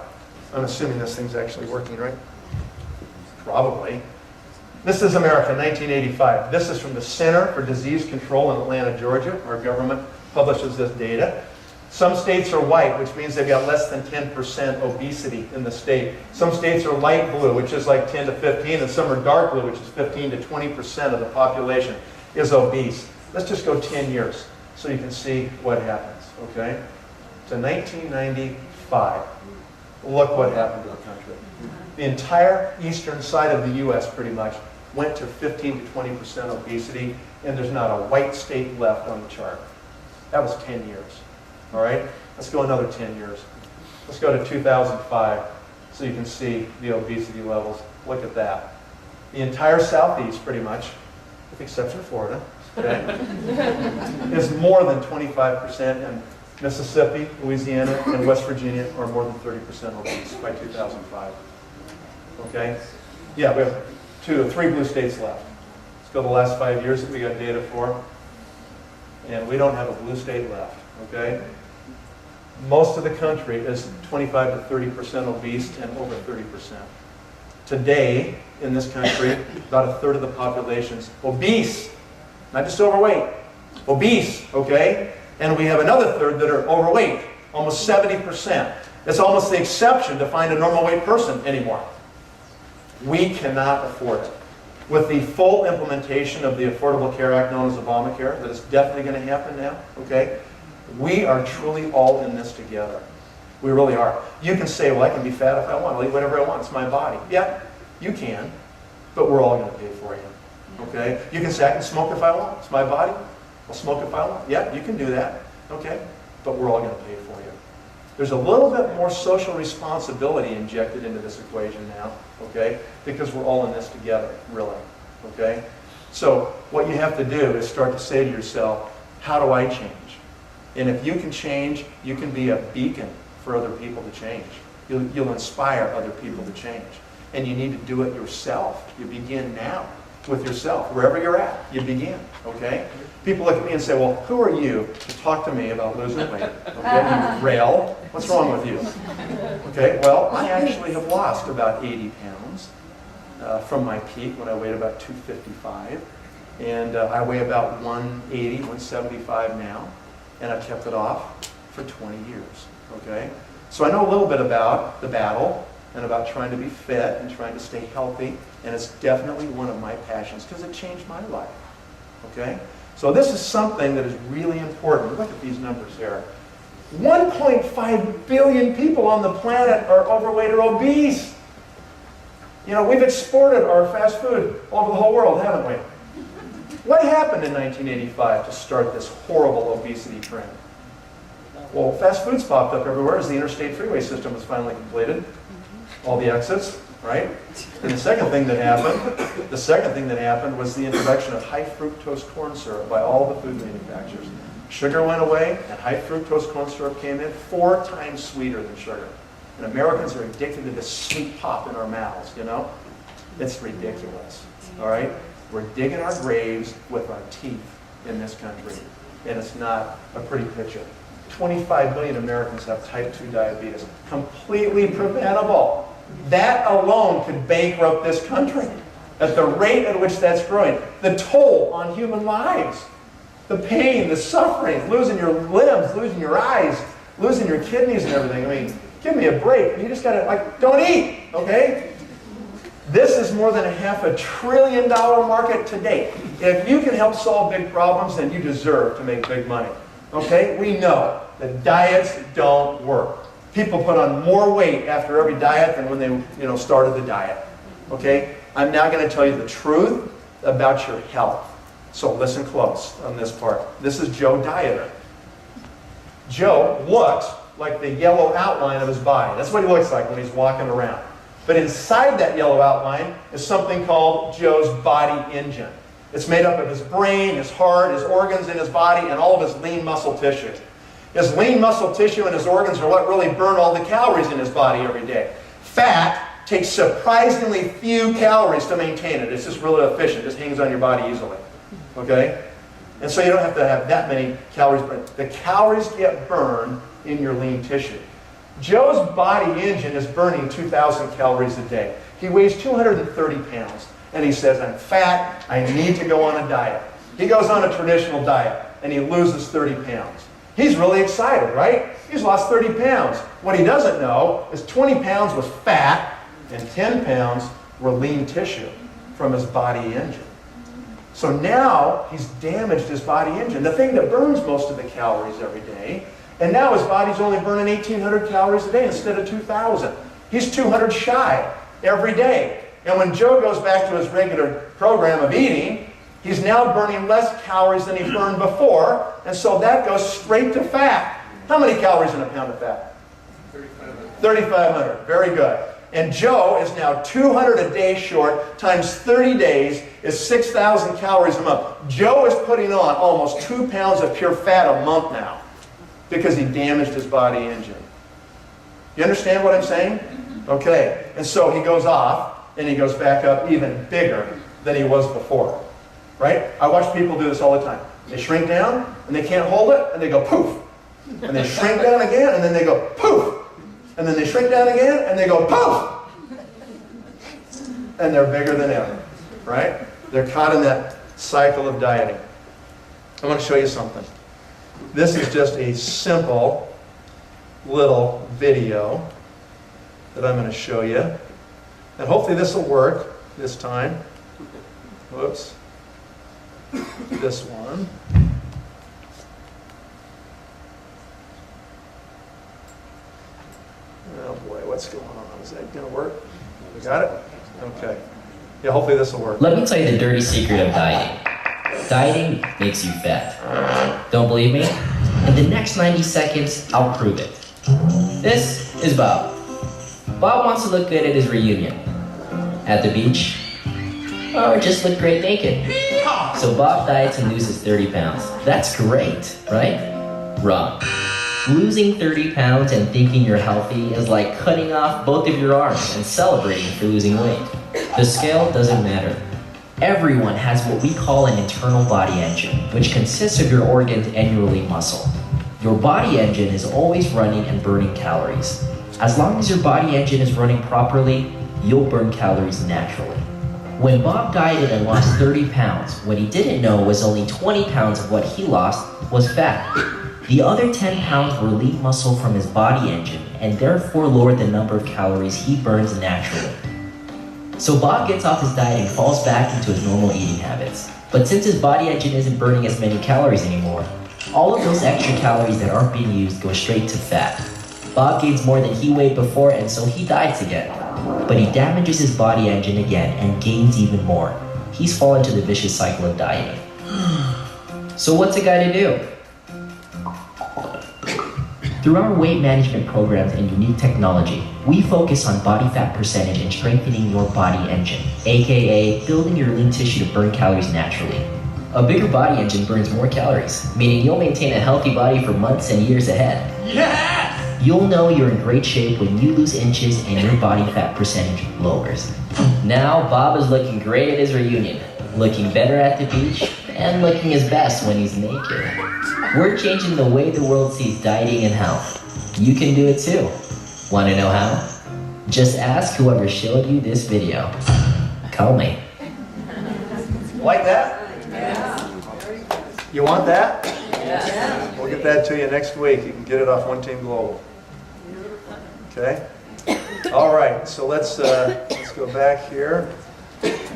I'm assuming this thing's actually working, right? Probably. This is America, 1985. This is from the Center for Disease Control in Atlanta, Georgia. Our government publishes this data. Some states are white, which means they've got less than 10% obesity in the state. Some states are light blue, which is like 10 to 15, and some are dark blue, which is 15 to 20% of the population is obese. Let's just go 10 years so you can see what happens, okay? So 1995. Look what happened to the country. The entire eastern side of the U.S. pretty much went to 15 to 20% obesity, and there's not a white state left on the chart. That was 10 years. All right? Let's go another 10 years. Let's go to 2005 so you can see the obesity levels. Look at that. The entire southeast, pretty much, with the exception of Florida, okay, is more than 25%, and Mississippi, Louisiana, and West Virginia are more than 30% obese by 2005. Okay? Yeah, we have 3 blue states left. Let's go the last 5 years that we got data for. And we don't have a blue state left. Okay? Most of the country is 25 to 30% obese and over 30%. Today, in this country, about a third of the population is obese. Not just overweight. Obese, okay? And we have another third that are overweight, almost 70%. It's almost the exception to find a normal weight person anymore. We cannot afford it. With the full implementation of the Affordable Care Act known as Obamacare, that is definitely going to happen now, okay? We are truly all in this together. We really are. You can say, well, I can be fat if I want. I'll eat whatever I want. It's my body. Yeah, you can, but we're all going to pay for you, okay? You can say, I can smoke if I want. It's my body. I'll smoke if I want. Yeah, you can do that, okay? But we're all going to pay for you. There's a little bit more social responsibility injected into this equation now, okay? Because we're all in this together, really, okay? So what you have to do is start to say to yourself, how do I change? And if you can change, you can be a beacon for other people to change. You'll inspire other people to change. And you need to do it yourself. You begin now with yourself. Wherever you're at, you begin, okay? People look at me and say, well, who are you to talk to me about losing weight? Okay, you rail. What's wrong with you? Okay, well, I actually have lost about 80 pounds. from my peak when I weighed about 255. And I weigh about 180, 175 now. And I've kept it off for 20 years, okay? So I know a little bit about the battle and about trying to be fit and trying to stay healthy. And it's definitely one of my passions because it changed my life, okay? So this is something that is really important. Look at these numbers here. 1.5 billion people on the planet are overweight or obese. You know, we've exported our fast food all over the whole world, haven't we? What happened in 1985 to start this horrible obesity trend? Well, fast foods popped up everywhere as the interstate freeway system was finally completed. All the exits, right? And the second thing that happened was the introduction of high fructose corn syrup by all the food manufacturers. Sugar went away, and high fructose corn syrup came in 4 times sweeter than sugar. And Americans are addicted to this sweet pop in our mouths, you know? It's ridiculous, all right? We're digging our graves with our teeth in this country, and it's not a pretty picture. 25 million Americans have type 2 diabetes, completely preventable. That alone could bankrupt this country at the rate at which that's growing. The toll on human lives, the pain, the suffering, losing your limbs, losing your eyes, losing your kidneys and everything. I mean, give me a break. You just gotta, like, don't eat, okay? This is more than a $500 billion market today. If you can help solve big problems, then you deserve to make big money. Okay? We know that diets don't work. People put on more weight after every diet than when they started the diet. Okay? I'm now going to tell you the truth about your health. So listen close on this part. This is Joe Dieter. Joe looks like the yellow outline of his body. That's what he looks like when he's walking around. But inside that yellow outline is something called Joe's body engine. It's made up of his brain, his heart, his organs in his body, and all of his lean muscle tissue. His lean muscle tissue and his organs are what really burn all the calories in his body every day. Fat takes surprisingly few calories to maintain it. It's just really efficient. It just hangs on your body easily. Okay? And so you don't have to have that many calories burned. The calories get burned in your lean tissue. Joe's body engine is burning 2,000 calories a day. He weighs 230 pounds. And he says, I'm fat, I need to go on a diet. He goes on a traditional diet, and he loses 30 pounds. He's really excited, right? He's lost 30 pounds. What he doesn't know is 20 pounds was fat, and 10 pounds were lean tissue from his body engine. So now he's damaged his body engine, the thing that burns most of the calories every day. And now his body's only burning 1,800 calories a day instead of 2,000. He's 200 shy every day. And when Joe goes back to his regular program of eating, he's now burning less calories than he burned before, and so that goes straight to fat. How many calories in a pound of fat? 3,500. 3,500. Very good. And Joe is now 200 a day short, times 30 days is 6,000 calories a month. Joe is putting on almost 2 pounds of pure fat a month now because he damaged his body engine. You understand what I'm saying? Okay. And so he goes off, and he goes back up even bigger than he was before. Right? I watch people do this all the time. They shrink down, and they can't hold it, and they go poof. And they shrink down again, and then they go poof. And then they shrink down again, and they go poof. And they're bigger than ever. Right? They're caught in that cycle of dieting. I want to show you something. This is just a simple little video that I'm going to show you. And hopefully this will work this time. Whoops. This one. Oh boy, what's going on? Is that going to work? We got it? Okay. Yeah, hopefully this will work. Let me tell you the dirty secret of dieting. Dieting makes you fat. Don't believe me? In the next 90 seconds, I'll prove it. This is Bob. Bob wants to look good at his reunion. At the beach, or just look great naked. So Bob diets and loses 30 pounds. That's great, right? Wrong. Losing 30 pounds and thinking you're healthy is like cutting off both of your arms and celebrating for losing weight. The scale doesn't matter. Everyone has what we call an internal body engine, which consists of your organs and your lean muscle. Your body engine is always running and burning calories. As long as your body engine is running properly, you'll burn calories naturally. When Bob dieted and lost 30 pounds, what he didn't know was only 20 pounds of what he lost was fat. The other 10 pounds were lean muscle from his body engine, and therefore lowered the number of calories he burns naturally. So Bob gets off his diet and falls back into his normal eating habits. But since his body engine isn't burning as many calories anymore, all of those extra calories that aren't being used go straight to fat. Bob gains more than he weighed before, and so he diets again. But he damages his body engine again and gains even more. He's fallen into the vicious cycle of dieting. So what's a guy to do? Through our weight management programs and unique technology, we focus on body fat percentage and strengthening your body engine, aka building your lean tissue to burn calories naturally. A bigger body engine burns more calories, meaning you'll maintain a healthy body for months and years ahead. Yes! You'll know you're in great shape when you lose inches and your body fat percentage lowers. Now, Bob is looking great at his reunion, looking better at the beach, and looking his best when he's naked. We're changing the way the world sees dieting and health. You can do it too. Want to know how? Just ask whoever showed you this video. Call me. Like that? You want that? Yeah. We'll get that to you next week. You can get it off One Team Global. Okay? All right, so let's go back here.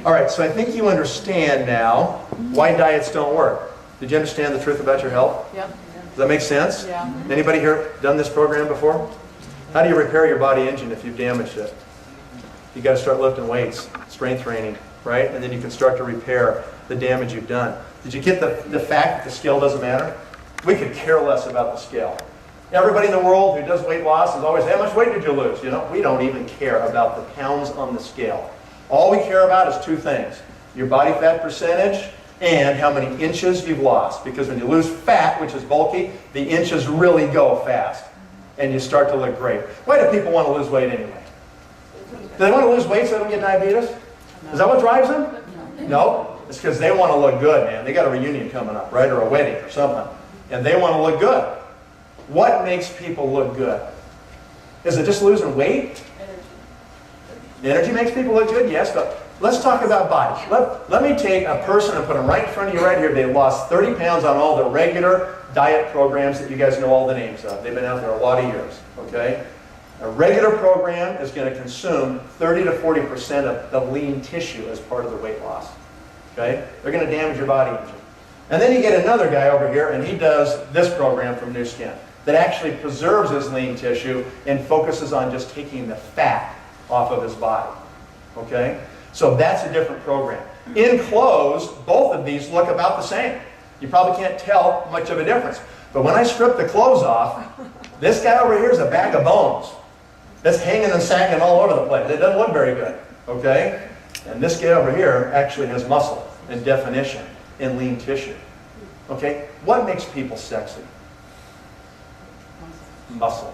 All right, so I think you understand now why diets don't work. Did you understand the truth about your health? Yep. Does that make sense? Yeah. Anybody here done this program before? How do you repair your body engine if you've damaged it? You got to start lifting weights, strength training, right? And then you can start to repair the damage you've done. Did you get the fact that the scale doesn't matter? We could care less about the scale. Everybody in the world who does weight loss is always, how much weight did you lose? You know, we don't even care about the pounds on the scale. All we care about is two things: your body fat percentage and how many inches you've lost. Because when you lose fat, which is bulky, the inches really go fast. And you start to look great. Why do people want to lose weight anyway? Do they want to lose weight so they don't get diabetes? Is that what drives them? No. It's because they want to look good, man. They got a reunion coming up, right? Or a wedding or something. And they want to look good. What makes people look good? Is it just losing weight? Energy makes people look good, yes, but let's talk about bodies. Let me take a person and put them right in front of you right here. They lost 30 pounds on all the regular diet programs that you guys know all the names of. They've been out there a lot of years, okay? A regular program is going to consume 30 to 40% of the lean tissue as part of the weight loss, okay? They're going to damage your body engine. And then you get another guy over here, and he does this program from New Skin that actually preserves his lean tissue and focuses on just taking the fat off of his body, okay? So that's a different program. In clothes, both of these look about the same. You probably can't tell much of a difference. But when I strip the clothes off, this guy over here is a bag of bones that's hanging and sagging all over the place. It doesn't look very good, okay? And this guy over here actually has muscle and definition and lean tissue, okay? What makes people sexy? Muscle.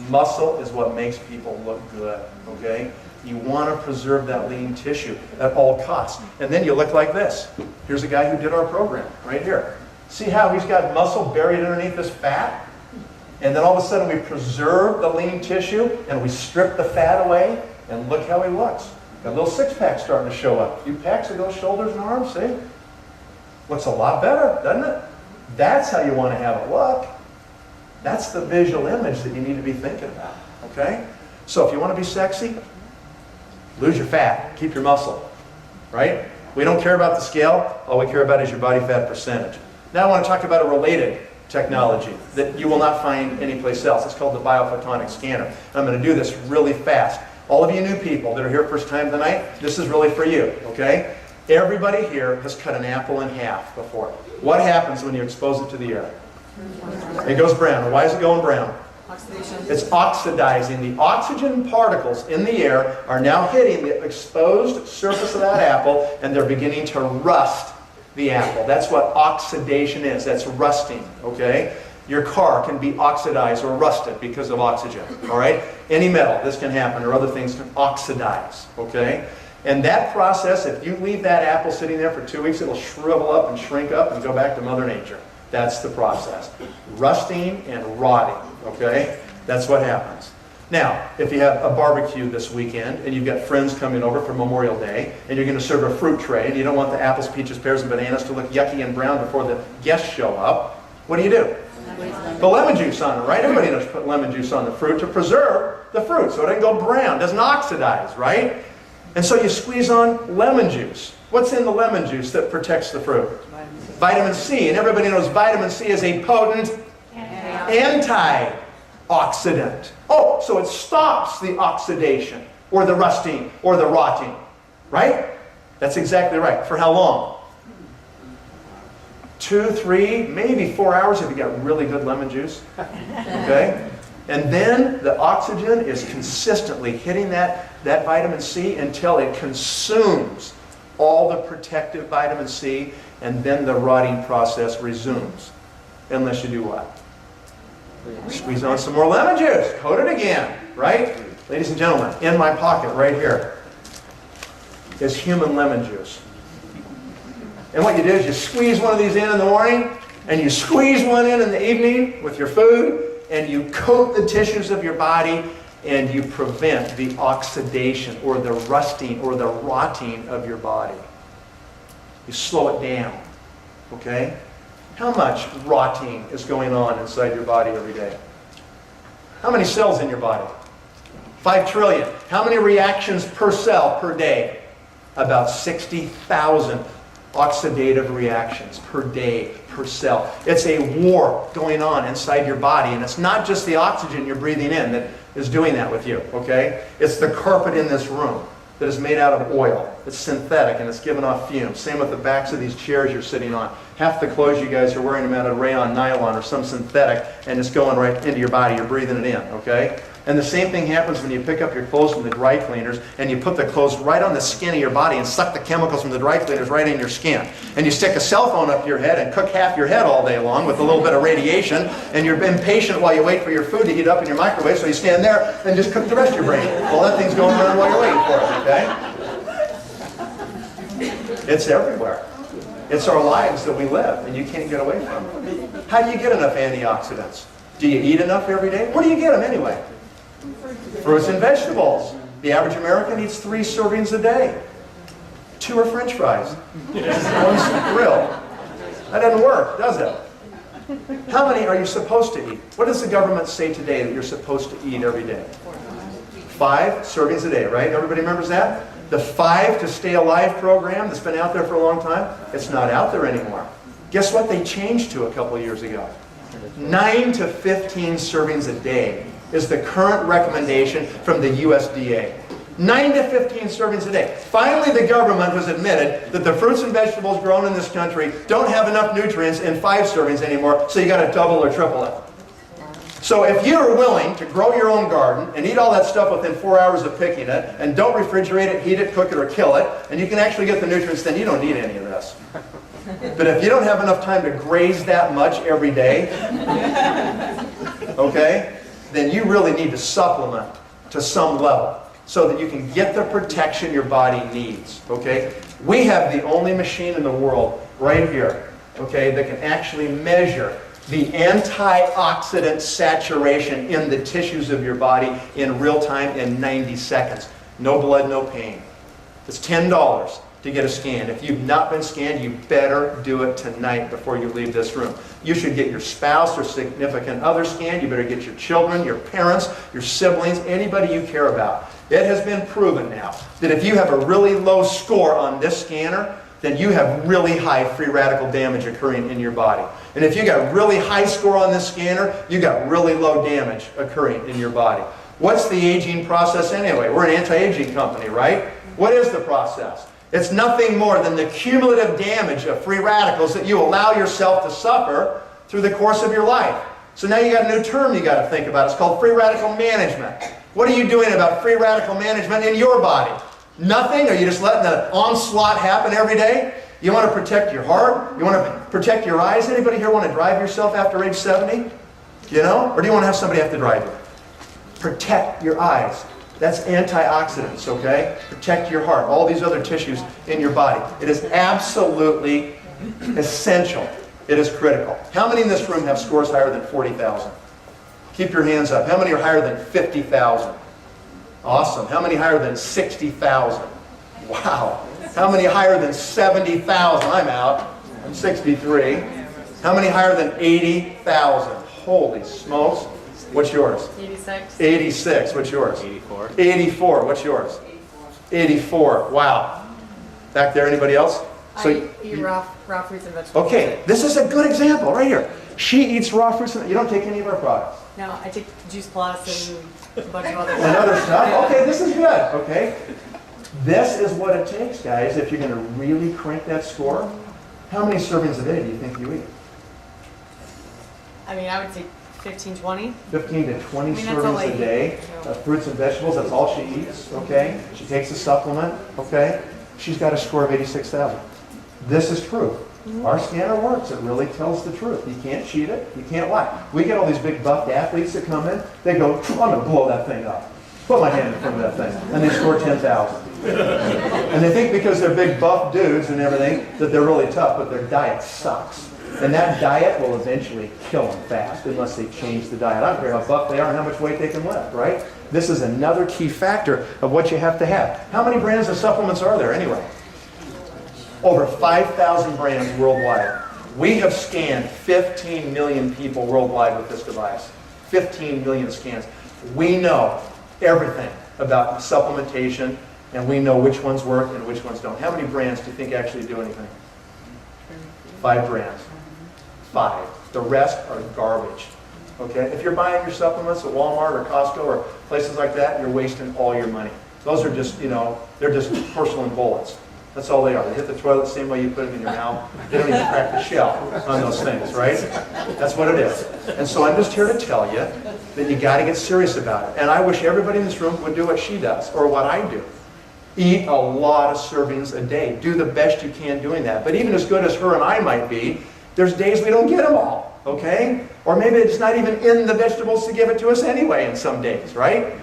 Muscle is what makes people look good, okay? You want to preserve that lean tissue at all costs. And then you look like this. Here's a guy who did our program right here. See how he's got muscle buried underneath this fat? And then all of a sudden we preserve the lean tissue and we strip the fat away, and look how he looks. Got a little six-pack starting to show up. A few packs of those shoulders and arms, see? Looks a lot better, doesn't it? That's how you want to have it look. That's the visual image that you need to be thinking about, okay? So if you want to be sexy, lose your fat, keep your muscle, right? We don't care about the scale. All we care about is your body fat percentage. Now I want to talk about a related technology that you will not find anyplace else. It's called the biophotonic scanner. I'm going to do this really fast. All of you new people that are here first time tonight, this is really for you, okay? Everybody here has cut an apple in half before. What happens when you expose it to the air? It goes brown. Why is it going brown? Oxidation. It's oxidizing. The oxygen particles in the air are now hitting the exposed surface of that apple, and they're beginning to rust the apple. That's what oxidation is. That's rusting, okay? Your car can be oxidized or rusted because of oxygen, all right? Any metal, this can happen, or other things can oxidize, okay? And that process, if you leave that apple sitting there for 2 weeks, it'll shrivel up and shrink up and go back to Mother Nature. That's the process. Rusting and rotting, okay? That's what happens. Now, if you have a barbecue this weekend and you've got friends coming over for Memorial Day and you're going to serve a fruit tray and you don't want the apples, peaches, pears, and bananas to look yucky and brown before the guests show up, what do? Put lemon juice on it, right? Everybody knows to put lemon juice on the fruit to preserve the fruit so it doesn't go brown, doesn't oxidize, right? And so you squeeze on lemon juice. What's in the lemon juice that protects the fruit? Vitamin C. And everybody knows vitamin C is a potent antioxidant. Oh, so it stops the oxidation or the rusting or the rotting, right? That's exactly right. For how long? 2, 3, maybe 4 hours if you got really good lemon juice. Okay? And then the oxygen is consistently hitting that vitamin C until it consumes all the protective vitamin C, and then the rotting process resumes. Unless you do what? Squeeze on some more lemon juice. Coat it again, right? Ladies and gentlemen, in my pocket right here is human lemon juice. And what you do is you squeeze one of these in the morning, and you squeeze one in the evening with your food, and you coat the tissues of your body, and you prevent the oxidation or the rusting or the rotting of your body. You slow it down, okay? How much rotting is going on inside your body every day? How many cells in your body? 5 trillion. How many reactions per cell per day? About 60,000 oxidative reactions per day, per cell. It's a war going on inside your body, and it's not just the oxygen you're breathing in that is doing that with you, okay? It's the carpet in this room that is made out of oil. It's synthetic and it's giving off fumes. Same with the backs of these chairs you're sitting on. Half the clothes you guys are wearing them out of rayon, nylon, or some synthetic, and it's going right into your body. You're breathing it in, okay? And the same thing happens when you pick up your clothes from the dry cleaners and you put the clothes right on the skin of your body and suck the chemicals from the dry cleaners right in your skin. And you stick a cell phone up your head and cook half your head all day long with a little bit of radiation, and you're impatient while you wait for your food to heat up in your microwave, so you stand there and just cook the rest of your brain while that thing's going around while you're waiting for it, okay? It's everywhere. It's our lives that we live, and you can't get away from it. How do you get enough antioxidants? Do you eat enough every day? Where do you get them anyway? Fruits and vegetables. The average American eats 3 servings a day. 2 are French fries. 1's grilled. That doesn't work, does it? How many are you supposed to eat? What does the government say today that you're supposed to eat every day? 5 servings a day, right? Everybody remembers that? The 5 to Stay Alive program that's been out there for a long time, it's not out there anymore. Guess what they changed to a couple of years ago? 9 to 15 servings a day is the current recommendation from the USDA. 9 to 15 servings a day. Finally, the government has admitted that the fruits and vegetables grown in this country don't have enough nutrients in 5 servings anymore, so you got to double or triple it. So if you're willing to grow your own garden and eat all that stuff within 4 hours of picking it, and don't refrigerate it, heat it, cook it, or kill it, and you can actually get the nutrients, then you don't need any of this. But if you don't have enough time to graze that much every day, okay, then you really need to supplement to some level so that you can get the protection your body needs, okay? We have the only machine in the world right here, okay, that can actually measure the antioxidant saturation in the tissues of your body in real time in 90 seconds. No blood, no pain. It's $10 to get a scan. If you've not been scanned, you better do it tonight before you leave this room. You should get your spouse or significant other scanned. You better get your children, your parents, your siblings, anybody you care about. It has been proven now that if you have a really low score on this scanner, then you have really high free radical damage occurring in your body. And if you got really high score on this scanner, you got really low damage occurring in your body. What's the aging process anyway? We're an anti-aging company, right? What is the process? It's nothing more than the cumulative damage of free radicals that you allow yourself to suffer through the course of your life. So now you got a new term you got to think about. It's called free radical management. What are you doing about free radical management in your body? Nothing? Are you just letting the onslaught happen every day? You want to protect your heart? You want to protect your eyes? Anybody here want to drive yourself after age 70? You know? Or do you want to have somebody have to drive you? Protect your eyes. That's antioxidants, okay? Protect your heart, all these other tissues in your body. It is absolutely essential. It is critical. How many in this room have scores higher than 40,000? Keep your hands up. How many are higher than 50,000? Awesome. How many higher than 60,000? Wow. How many higher than 70,000? I'm out. I'm 63. How many higher than 80,000? Holy smokes. What's yours? 86. 86. What's yours? 84. 84. What's yours? 84. Wow. Back there, anybody else? I eat raw fruits and vegetables. Okay, this is a good example right here. She eats raw fruits and you don't take any of our products. No, I take Juice Plus and a bunch of other And other stuff. Yeah. Okay, this is good. Okay. This is what it takes, guys, if you're going to really crank that score. How many servings a day do you think you eat? I mean, I would say 15, 20. 15 to 20 that's all I servings a eat. day of fruits and vegetables. That's all she eats. Okay. She takes a supplement. Okay. She's got a score of 86,000. This is truth. Our scanner works. It really tells the truth. You can't cheat it. You can't lie. We get all these big buffed athletes that come in. They go, I'm going to blow that thing up. Put my hand in front of that thing. And they score 10,000. And they think because they're big buff dudes and everything that they're really tough, but their diet sucks. And that diet will eventually kill them fast unless they change the diet. I don't care how buff they are and how much weight they can lift, right? This is another key factor of what you have to have. How many brands of supplements are there anyway? Over 5,000 brands worldwide. We have scanned 15 million people worldwide with this device. 15 million scans. We know everything about supplementation, and we know which ones work and which ones don't. How many brands do you think actually do anything? 5 brands. 5. The rest are garbage. Okay? If you're buying your supplements at Walmart or Costco or places like that, you're wasting all your money. Those are just, they're just porcelain bullets. That's all they are. They hit the toilet the same way you put them in your mouth. They don't even crack the shell on those things, right? That's what it is. And so I'm just here to tell you that you got to get serious about it. And I wish everybody in this room would do what she does or what I do. Eat a lot of servings a day. Do the best you can doing that. But even as good as her and I might be, there's days we don't get them all, okay? Or maybe it's not even in the vegetables to give it to us anyway in some days, right?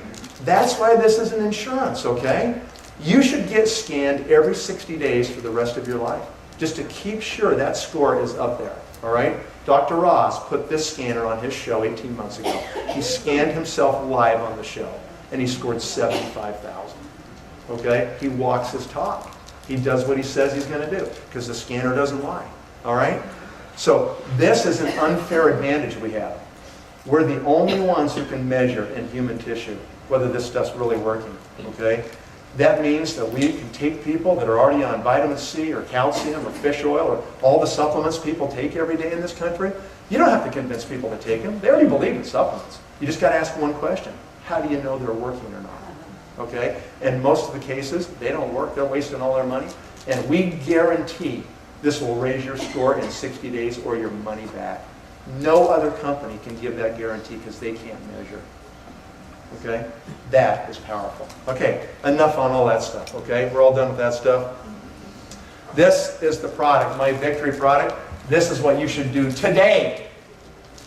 That's why this is an insurance, okay? You should get scanned every 60 days for the rest of your life, just to keep sure that score is up there, all right? Dr. Ross put this scanner on his show 18 months ago. He scanned himself live on the show, and he scored 75,000, okay? He walks his talk. He does what he says he's going to do, because the scanner doesn't lie, all right? So this is an unfair advantage we have. We're the only ones who can measure in human tissue whether this stuff's really working, okay? That means that we can take people that are already on vitamin C or calcium or fish oil or all the supplements people take every day in this country. You don't have to convince people to take them. They already believe in supplements. You just got to ask one question. How do you know they're working or not? Okay? And most of the cases, they don't work. They're wasting all their money. And we guarantee this will raise your score in 60 days or your money back. No other company can give that guarantee because they can't measure. Okay? That is powerful. Okay, enough on all that stuff, okay? We're all done with that stuff. This is the product, my victory product. This is what you should do today.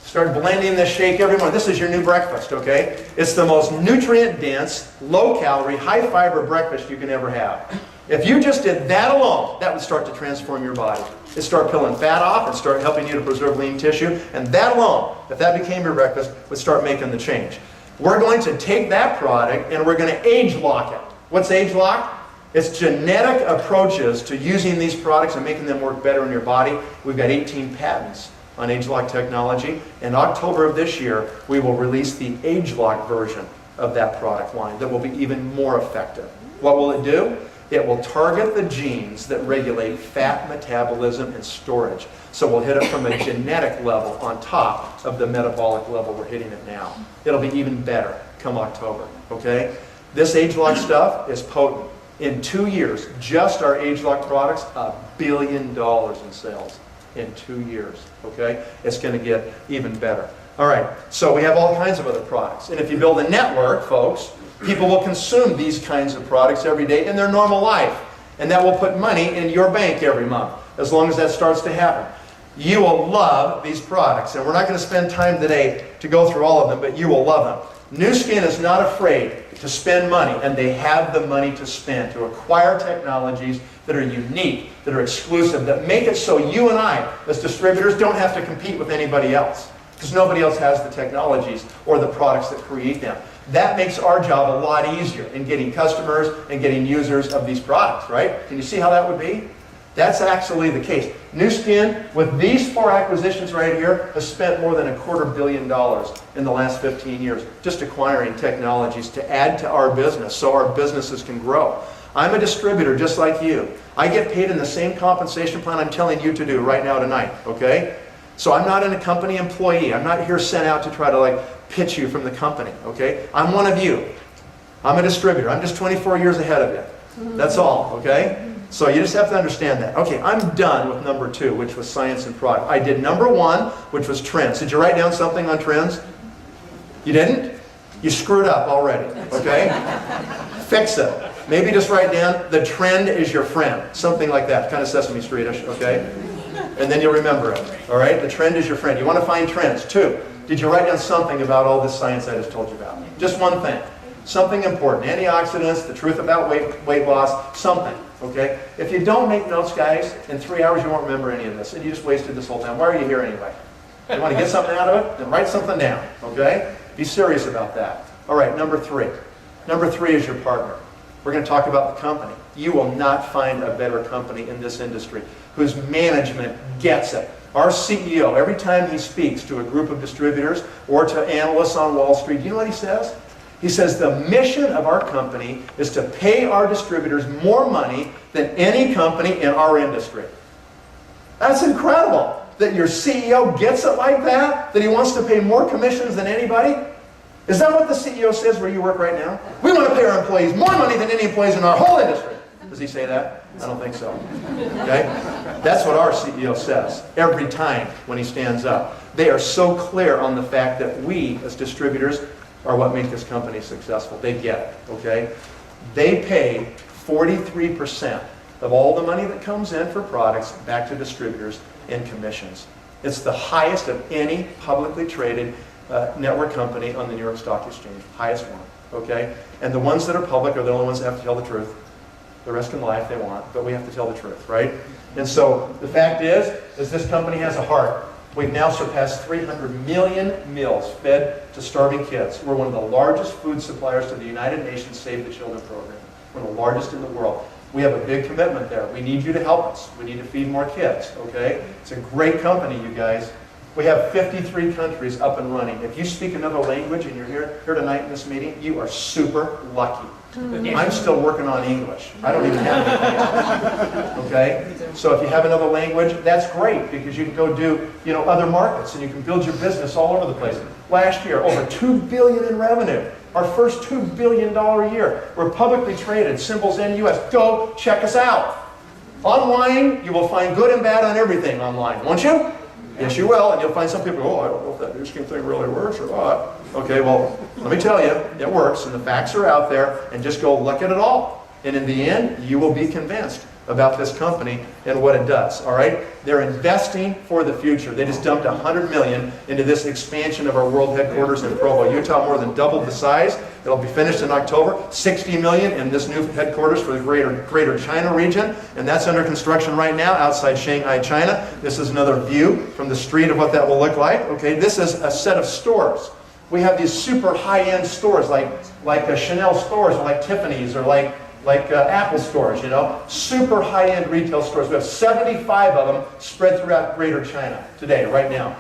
Start blending this shake every morning. This is your new breakfast, okay? It's the most nutrient-dense, low-calorie, high-fiber breakfast you can ever have. If you just did that alone, that would start to transform your body. It'd start peeling fat off and start helping you to preserve lean tissue. And that alone, if that became your breakfast, would start making the change. We're going to take that product and we're going to age lock it. What's age lock? It's genetic approaches to using these products and making them work better in your body. We've got 18 patents on age lock technology. In October of this year, we will release the age lock version of that product line that will be even more effective. What will it do? It will target the genes that regulate fat metabolism and storage. So we'll hit it from a genetic level on top of the metabolic level we're hitting it now. It'll be even better come October, okay? This age lock stuff is potent. In 2 years, just our age lock products, $1 billion in sales in 2 years, okay? It's going to get even better. All right, so we have all kinds of other products. And if you build a network, folks, people will consume these kinds of products every day in their normal life. And that will put money in your bank every month, as long as that starts to happen. You will love these products. And we're not going to spend time today to go through all of them, but you will love them. Nu Skin is not afraid to spend money, and they have the money to spend to acquire technologies that are unique, that are exclusive, that make it so you and I, as distributors, don't have to compete with anybody else. because nobody else has the technologies or the products that create them. That makes our job a lot easier in getting customers and getting users of these products, right? Can you see how that would be? That's actually the case. Nu Skin, with these 4 acquisitions right here, has spent more than $250 million in the last 15 years just acquiring technologies to add to our business so our businesses can grow. I'm a distributor just like you. I get paid in the same compensation plan I'm telling you to do right now tonight, okay? So I'm not a company employee. I'm not here sent out to try to pitch you from the company, okay? I'm one of you. I'm a distributor. I'm just 24 years ahead of you. That's all, okay? So you just have to understand that. Okay, I'm done with number 2, which was science and product. I did number 1, which was trends. Did you write down something on trends? You didn't? You screwed up already, okay? Fix it. Maybe just write down, the trend is your friend. Something like that, kind of Sesame Street-ish, okay? And then you'll remember it, all right? The trend is your friend. You want to find trends. 2, did you write down something about all this science I just told you about? Just one thing. Something important. Antioxidants, the truth about weight loss, something, okay? If you don't make notes, guys, in 3 hours you won't remember any of this, and you just wasted this whole time. Why are you here anyway? You want to get something out of it? Then write something down, okay? Be serious about that. All right, number 3. Number 3 is your partner. We're going to talk about the company. You will not find a better company in this industry whose management gets it. Our CEO, every time he speaks to a group of distributors or to analysts on Wall Street, you know what he says? He says the mission of our company is to pay our distributors more money than any company in our industry. That's incredible that your CEO gets it like that, that he wants to pay more commissions than anybody. Is that what the CEO says where you work right now? We want to pay our employees more money than any employees in our whole industry. Does he say that? I don't think so. Okay? That's what our CEO says every time when he stands up. They are so clear on the fact that we, as distributors, are what make this company successful. They get it, okay? They pay 43% of all the money that comes in for products back to distributors in commissions. It's the highest of any publicly traded network company on the New York Stock Exchange. Highest one, okay? And the ones that are public are the only ones that have to tell the truth. The rest can lie if they want, but we have to tell the truth, right? And so the fact is this company has a heart. We've now surpassed 300 million meals fed to starving kids. We're one of the largest food suppliers to the United Nations Save the Children program. One of the largest in the world. We have a big commitment there. We need you to help us. We need to feed more kids, okay? It's a great company, you guys. We have 53 countries up and running. If you speak another language and you're here tonight in this meeting, you are super lucky. I'm still working on English. I don't even have anything. Okay? So if you have another language, that's great because you can go do, other markets and you can build your business all over the place. Last year, over $2 billion in revenue. Our first $2 billion year. We're publicly traded, symbols NUS. Go check us out. Online, you will find good and bad on everything online, won't you? Yes, you will, and you'll find some people, I don't know if that Nu Skin thing really works or not. Okay, well, let me tell you, it works, and the facts are out there, and just go look at it all. And in the end, you will be convinced about this company and what it does, all right? They're investing for the future. They just dumped $100 million into this expansion of our world headquarters in Provo, Utah, more than doubled the size. It'll be finished in October. $60 million in this new headquarters for the greater China region, and that's under construction right now outside Shanghai, China. This is another view from the street of what that will look like. Okay, this is a set of stores. We have these super high-end stores like Chanel stores or like Tiffany's or like Apple stores, super high-end retail stores. We have 75 of them spread throughout greater China today, right now.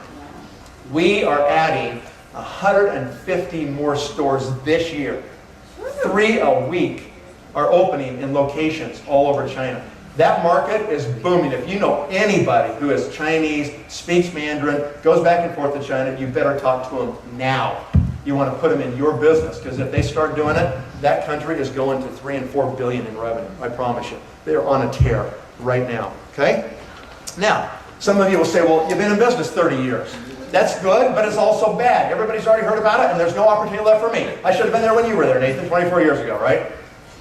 We are adding 150 more stores this year. 3 a week are opening in locations all over China. That market is booming. If you know anybody who is Chinese, speaks Mandarin, goes back and forth to China, you better talk to them now. You want to put them in your business, because if they start doing it, that country is going to 3 and 4 billion in revenue. I promise you. They are on a tear right now. Okay? Now, some of you will say, well, you've been in business 30 years. That's good, but it's also bad. Everybody's already heard about it, and there's no opportunity left for me. I should have been there when you were there, Nathan, 24 years ago, right?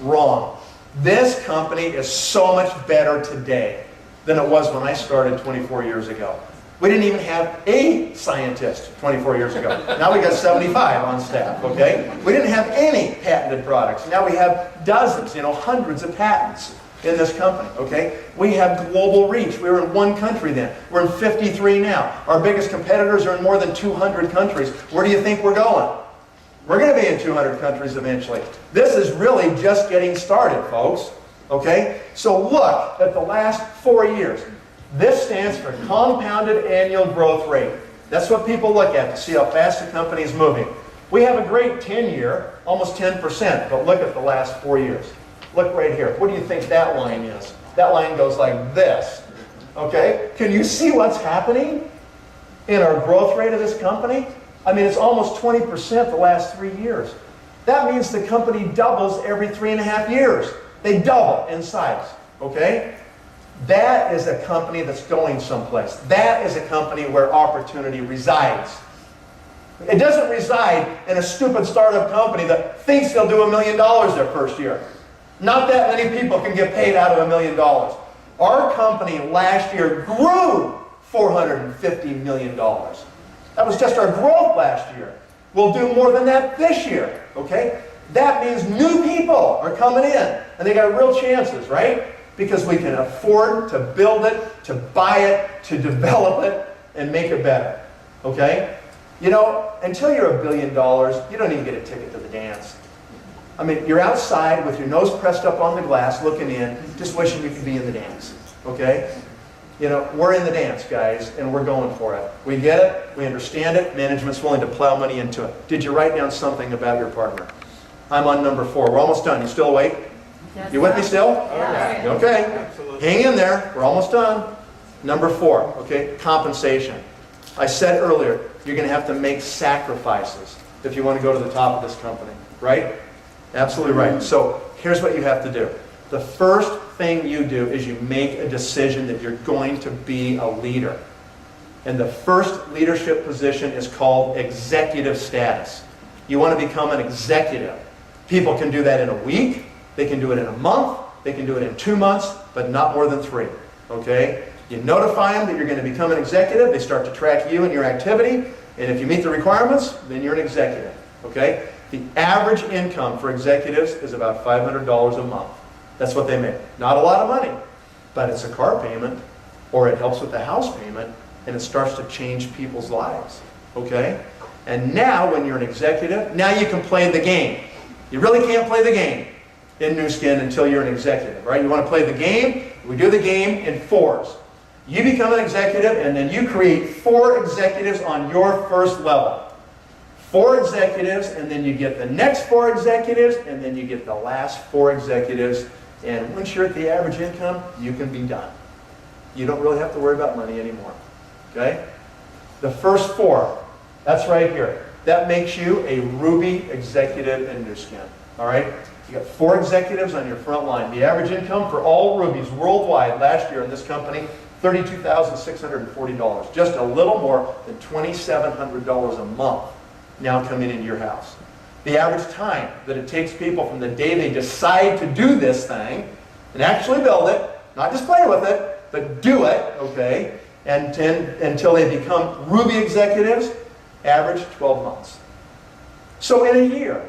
Wrong. This company is so much better today than it was when I started 24 years ago. We didn't even have a scientist 24 years ago. Now we got 75 on staff, okay? We didn't have any patented products. Now we have dozens, hundreds of patents. in this company, okay? We have global reach. We were in one country then. We're in 53 now. Our biggest competitors are in more than 200 countries. Where do you think we're going? We're going to be in 200 countries eventually. This is really just getting started, folks, okay? So look at the last 4 years. This stands for compounded annual growth rate. That's what people look at to see how fast the company is moving. We have a great 10-year, almost 10%, but look at the last 4 years. Look right here. What do you think that line is? That line goes like this. Okay? Can you see what's happening in our growth rate of this company? I mean, it's almost 20% the last 3 years. That means the company doubles every 3.5 years. They double in size. Okay? That is a company that's going someplace. That is a company where opportunity resides. It doesn't reside in a stupid startup company that thinks they'll do $1 million their first year. Not that many people can get paid out of $1 million. Our company last year grew $450 million. That was just our growth last year. We'll do more than that this year, okay? That means new people are coming in, and they got real chances, right? Because we can afford to build it, to buy it, to develop it, and make it better, okay? You know, until you're $1 billion, you don't even get a ticket to the dance. I mean, you're outside with your nose pressed up on the glass, looking in, just wishing you could be in the dance, okay? You know, we're in the dance, guys, and we're going for it. We get it, we understand it, management's willing to plow money into it. Did you write down something about your partner? I'm on number 4. We're almost done. You still awake? Yes. You with me still? Yeah. Okay. Absolutely. Hang in there. We're almost done. Number 4, okay, compensation. I said earlier, you're going to have to make sacrifices if you want to go to the top of this company, right? Absolutely right. So here's what you have to do. The first thing you do is you make a decision that you're going to be a leader. And the first leadership position is called executive status. You want to become an executive. People can do that in a week, they can do it in a month, they can do it in 2 months, but not more than 3. Okay? You notify them that you're going to become an executive, they start to track you and your activity, and if you meet the requirements, then you're an executive. Okay? The average income for executives is about $500 a month. That's what they make. Not a lot of money, but it's a car payment, or it helps with the house payment, and it starts to change people's lives. Okay? And now, when you're an executive, now you can play the game. You really can't play the game in Nu Skin until you're an executive, right? You want to play the game, we do the game in 4s. You become an executive, and then you create 4 executives on your first level. 4 executives, and then you get the next 4 executives, and then you get the last 4 executives, and once you're at the average income, you can be done. You don't really have to worry about money anymore, okay? The first 4, that's right here. That makes you a Ruby executive in Nu Skin, all right? You got 4 executives on your front line. The average income for all Rubies worldwide last year in this company, $32,640. Just a little more than $2,700 a month now coming into your house. The average time that it takes people from the day they decide to do this thing and actually build it, not just play with it, but do it, okay, and until they become Ruby executives, average 12 months. So in a year,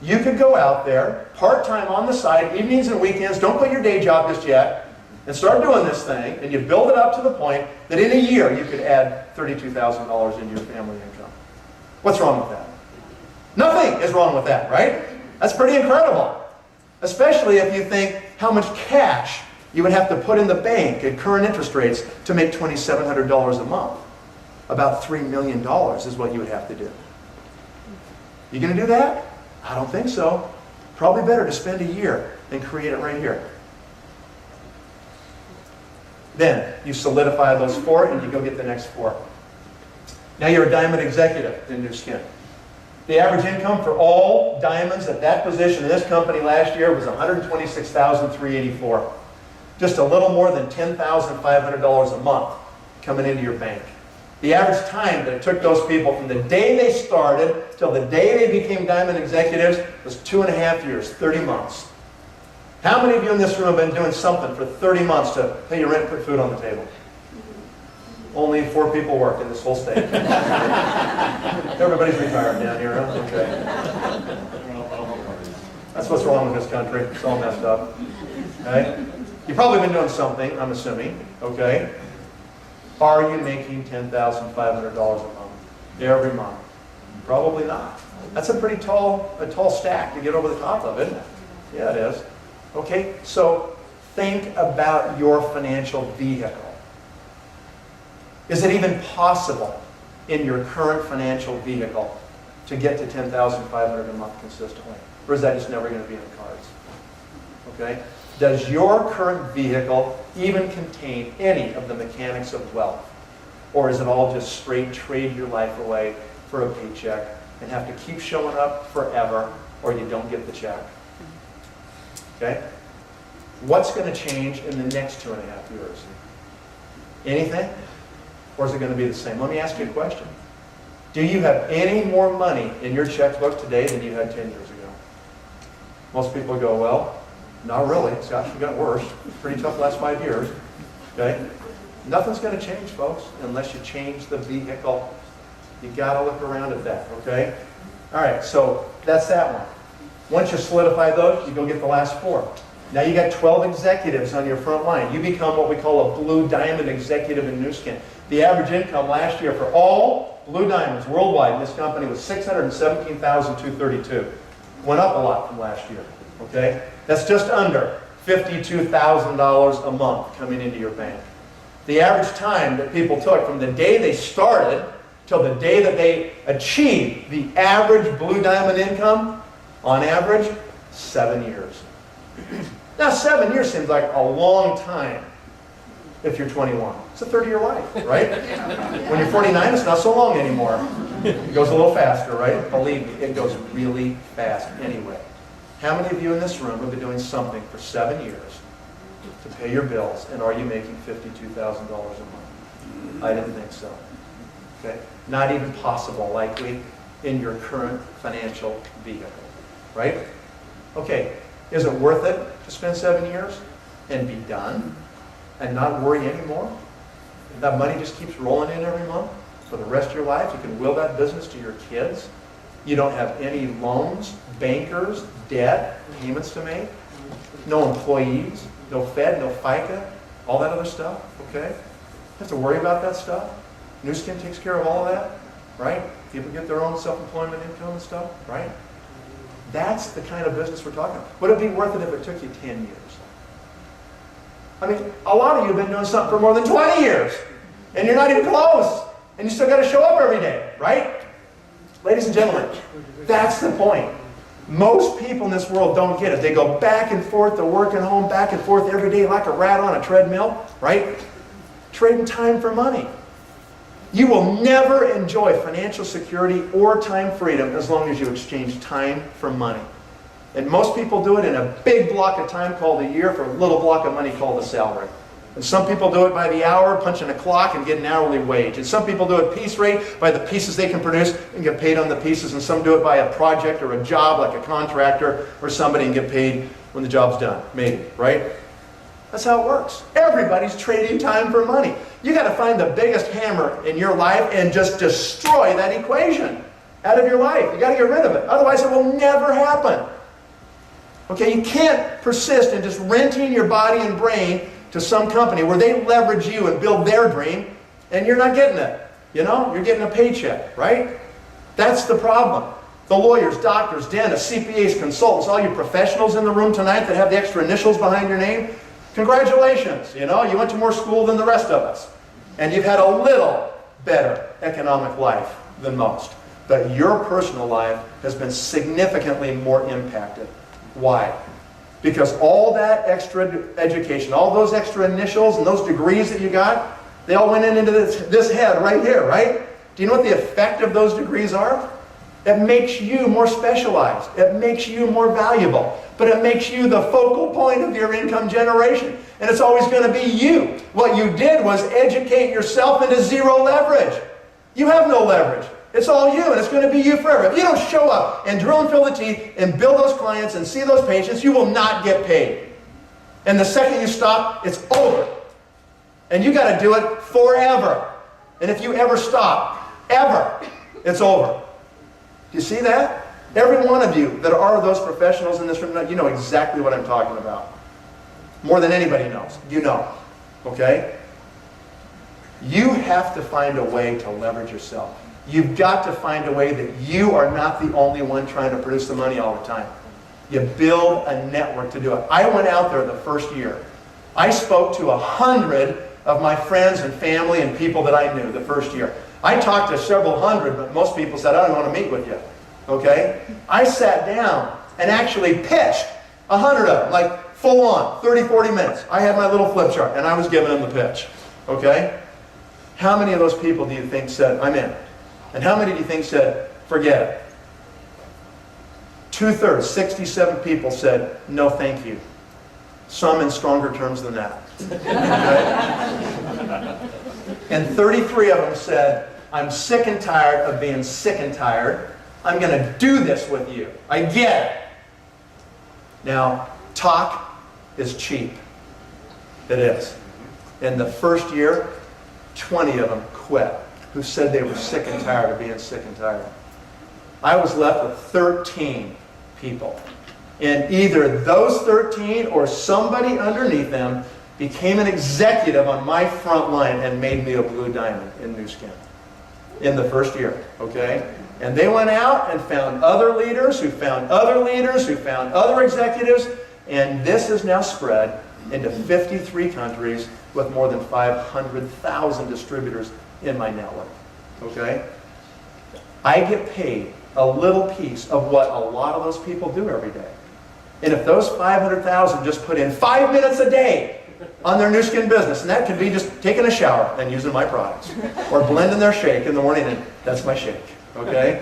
you could go out there, part-time on the side, evenings and weekends, don't quit your day job just yet, and start doing this thing, and you build it up to the point that in a year you could add $32,000 into your family income. What's wrong with that? Nothing is wrong with that, right? That's pretty incredible. Especially if you think how much cash you would have to put in the bank at current interest rates to make $2,700 a month. About $3 million is what you would have to do. You going to do that? I don't think so. Probably better to spend a year and create it right here. Then you solidify those 4 and you go get the next 4. Now you're a diamond executive in Nu Skin. The average income for all diamonds at that position in this company last year was $126,384. Just a little more than $10,500 a month coming into your bank. The average time that it took those people from the day they started till the day they became diamond executives was 2.5 years, 30 months. How many of you in this room have been doing something for 30 months to pay your rent and put food on the table? Only 4 people work in this whole state. Everybody's retired down here, huh? Okay. That's what's wrong with this country. It's all messed up. Okay? You've probably been doing something, I'm assuming, okay? Are you making $10,500 a month, every month? Probably not. That's a pretty tall stack to get over the top of, isn't it? Yeah, it is. Okay, so think about your financial vehicle. Is it even possible in your current financial vehicle to get to $10,500 a month consistently? Or is that just never going to be in the cards? Okay? Does your current vehicle even contain any of the mechanics of wealth? Or is it all just straight trade your life away for a paycheck and have to keep showing up forever or you don't get the check? Okay? What's going to change in the next 2.5 years? Anything? Or is it going to be the same? Let me ask you a question. Do you have any more money in your checkbook today than you had 10 years ago? Most people go, well, not really. It's actually got worse. Pretty tough last 5 years. Okay? Nothing's going to change, folks, unless you change the vehicle. You got to look around at that, okay? All right, so that's that one. Once you solidify those, you go get the last 4. Now you got 12 executives on your front line. You become what we call a blue diamond executive in Nu Skin. The average income last year for all blue diamonds worldwide in this company was $617,232. Went up a lot from last year, okay? That's just under $52,000 a month coming into your bank. The average time that people took from the day they started till the day that they achieved the average blue diamond income, on average, 7 years. Now, 7 years seems like a long time if you're 21. It's a third of your life, right? When you're 49, it's not so long anymore. It goes a little faster, right? Believe me, it goes really fast anyway. How many of you in this room have been doing something for 7 years to pay your bills, and are you making $52,000 a month? I didn't think so. Okay? Not even possible, likely, in your current financial vehicle, right? Okay, is it worth it to spend 7 years and be done and not worry anymore? If that money just keeps rolling in every month for the rest of your life, you can will that business to your kids. You don't have any loans, bankers, debt, payments to make, no employees, no Fed, no FICA, all that other stuff, okay? You have to worry about that stuff. Nu Skin takes care of all of that, right? People get their own self-employment income and stuff, right? That's the kind of business we're talking about. Would it be worth it if it took you 10 years? I mean, a lot of you have been doing something for more than 20 years, and you're not even close, and you still got to show up every day, right? Ladies and gentlemen, that's the point. Most people in this world don't get it. They go back and forth to work and home, back and forth every day like a rat on a treadmill, right? Trading time for money. You will never enjoy financial security or time freedom as long as you exchange time for money. And most people do it in a big block of time called a year for a little block of money called a salary. And some people do it by the hour, punching a clock and get an hourly wage. And some people do it piece rate by the pieces they can produce and get paid on the pieces. And some do it by a project or a job like a contractor or somebody and get paid when the job's done. Maybe, right? That's how it works. Everybody's trading time for money. You got to find the biggest hammer in your life and just destroy that equation out of your life. You got to get rid of it. Otherwise, it will never happen. Okay, you can't persist in just renting your body and brain to some company where they leverage you and build their dream, and you're not getting it. You know, you're getting a paycheck, right? That's the problem. The lawyers, doctors, dentists, CPAs, consultants, all you professionals in the room tonight that have the extra initials behind your name, congratulations. You know, you went to more school than the rest of us. And you've had a little better economic life than most. But your personal life has been significantly more impacted. Why? Because all that extra education, all those extra initials and those degrees that you got, they all went into this head right here, right? Do you know what the effect of those degrees are? It makes you more specialized. It makes you more valuable. But it makes you the focal point of your income generation. And it's always going to be you. What you did was educate yourself into zero leverage. You have no leverage. It's all you, and it's going to be you forever. If you don't show up and drill and fill the teeth and build those clients and see those patients, you will not get paid. And the second you stop, it's over. And you got to do it forever. And if you ever stop, ever, it's over. Do you see that? Every one of you that are those professionals in this room, you know exactly what I'm talking about. more than anybody knows. You know, okay? You have to find a way to leverage yourself. You've got to find a way that you are not the only one trying to produce the money all the time. You build a network to do it. I went out there the first year. I spoke to 100 of my friends and family and people that I knew the first year. I talked to several hundred, but most people said, I don't want to meet with you. Okay? I sat down and actually pitched 100 of them, like full on, 30, 40 minutes. I had my little flip chart, and I was giving them the pitch. Okay? How many of those people do you think said, I'm in? And how many do you think said, forget it? 2/3, 67 people said, no thank you. Some in stronger terms than that. Okay? And 33 of them said, I'm sick and tired of being sick and tired. I'm going to do this with you. I get it. Now, talk is cheap. It is. In the first year, 20 of them quit, who said they were sick and tired of being sick and tired. I was left with 13 people. And either those 13 or somebody underneath them became an executive on my front line and made me a blue diamond in Nu Skin in the first year, okay? And they went out and found other leaders who found other leaders who found other executives, and this is now spread into 53 countries with more than 500,000 distributors in my network, okay? I get paid a little piece of what a lot of those people do every day. And if those 500,000 just put in 5 minutes a day on their Nu Skin business, and that could be just taking a shower and using my products, or blending their shake in the morning, and that's my shake, okay?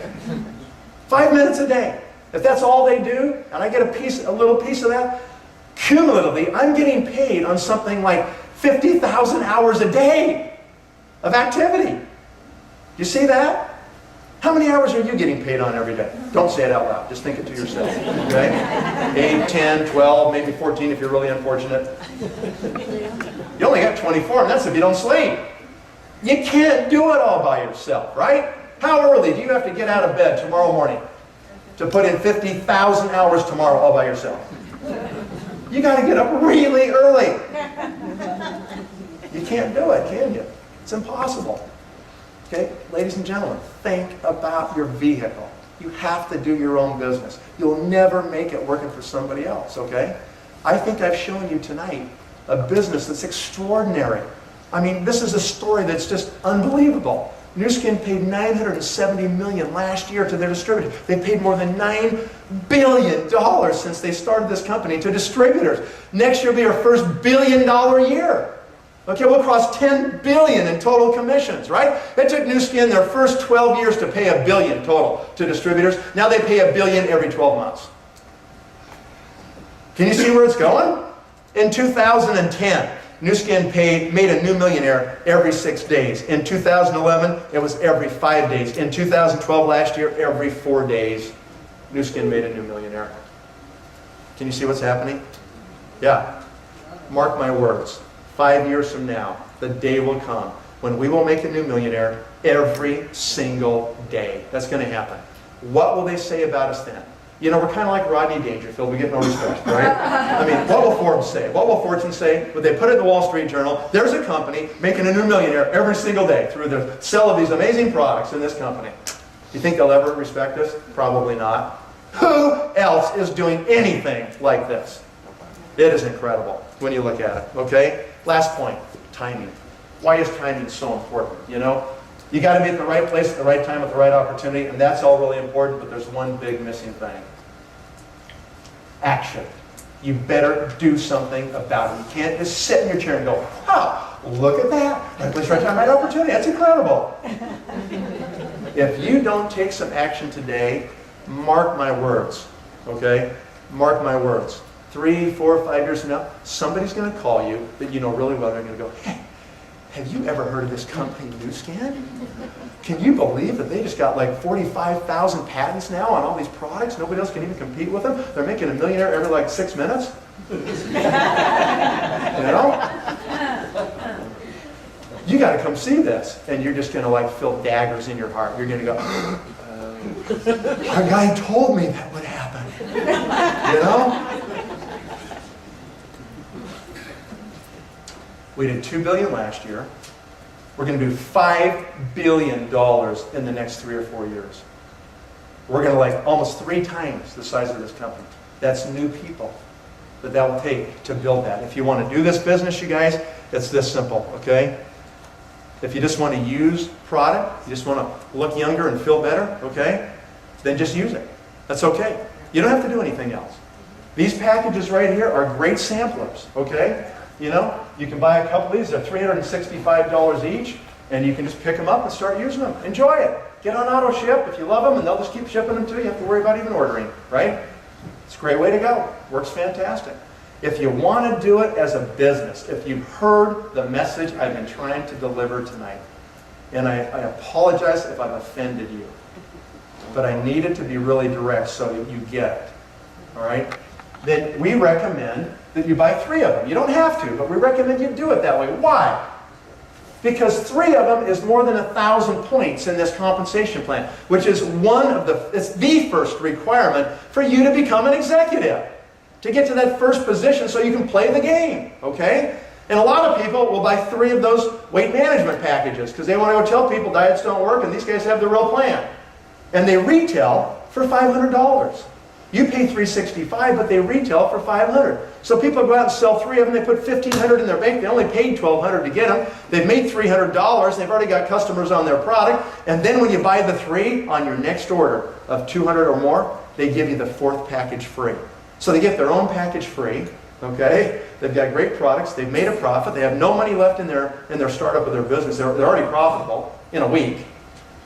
5 minutes a day. If that's all they do, and I get a little piece of that, cumulatively, I'm getting paid on something like 50,000 hours a day of activity. You see that? How many hours are you getting paid on every day? Don't say it out loud. Just think it to yourself. Okay? 8, 10, 12, maybe 14 if you're really unfortunate. You only got 24, and that's if you don't sleep. You can't do it all by yourself, right? How early do you have to get out of bed tomorrow morning to put in 50,000 hours tomorrow all by yourself? You got to get up really early. You can't do it, can you? It's impossible. Okay, ladies and gentlemen, think about your vehicle. You have to do your own business. You'll never make it working for somebody else, okay? I think I've shown you tonight a business that's extraordinary. I mean, this is a story that's just unbelievable. Nu Skin paid $970 million last year to their distributors. They paid more than $9 billion since they started this company to distributors. Next year will be our first $1 billion year. Okay, we'll cross $10 billion in total commissions, right? It took Nu Skin their first 12 years to pay $1 billion total to distributors. Now they pay $1 billion every 12 months. Can you see where it's going? In 2010, Nu Skin made a new millionaire every 6 days. In 2011, it was every 5 days. In 2012, last year, every 4 days, Nu Skin made a new millionaire. Can you see what's happening? Yeah. Mark my words. 5 years from now, the day will come when we will make a new millionaire every single day. That's going to happen. What will they say about us then? You know, we're kind of like Rodney Dangerfield. We get no respect, right? I mean, what will Forbes say? What will Fortune say? Would they put it in the Wall Street Journal? There's a company making a new millionaire every single day through the sale of these amazing products in this company. Do you think they'll ever respect us? Probably not. Who else is doing anything like this? It is incredible when you look at it, okay? Last point, timing. Why is timing so important? You know, you got to be at the right place at the right time with the right opportunity, and that's all really important, but there's one big missing thing. Action. You better do something about it. You can't just sit in your chair and go, oh, look at that. Right place, right time, right opportunity. That's incredible. If you don't take some action today, mark my words, okay? Mark my words. 3, 4, 5 years from now, somebody's going to call you that you know really well. They're going to go, hey, have you ever heard of this company, Nu Skin? Can you believe that they just got like 45,000 patents now on all these products? Nobody else can even compete with them. They're making a millionaire every like 6 minutes. You know? You got to come see this. And you're just going to like feel daggers in your heart. You're going to go, a guy told me that would happen. You know? We did $2 billion last year. We're going to do $5 billion in the next 3 or 4 years. We're going to like almost 3 times the size of this company. That's new people that will take to build that. If you want to do this business, you guys, it's this simple, okay? If you just want to use product, you just want to look younger and feel better, okay? Then just use it. That's okay. You don't have to do anything else. These packages right here are great samplers, okay? You know, you can buy a couple of these. They're $365 each, and you can just pick them up and start using them. Enjoy it. Get on auto ship if you love them, and they'll just keep shipping them to you. You have to worry about even ordering, right? It's a great way to go. Works fantastic. If you want to do it as a business, if you've heard the message I've been trying to deliver tonight, and I apologize if I've offended you, but I need it to be really direct so that you get it, all right? Then we recommend that you buy 3 of them. You don't have to, but we recommend you do it that way. Why? Because 3 of them is more than 1,000 points in this compensation plan, which is it's the first requirement for you to become an executive, to get to that first position so you can play the game, okay? And a lot of people will buy 3 of those weight management packages because they want to go tell people diets don't work and these guys have the real plan. And they retail for $500. You pay $365, but they retail for $500. So people go out and sell 3 of them. They put $1,500 in their bank. They only paid $1,200 to get them. They've made $300. They've already got customers on their product. And then when you buy the 3 on your next order of $200 or more, they give you the 4th package free. So they get their own package free. Okay, they've got great products. They've made a profit. They have no money left in their startup of their business. They're already profitable in a week.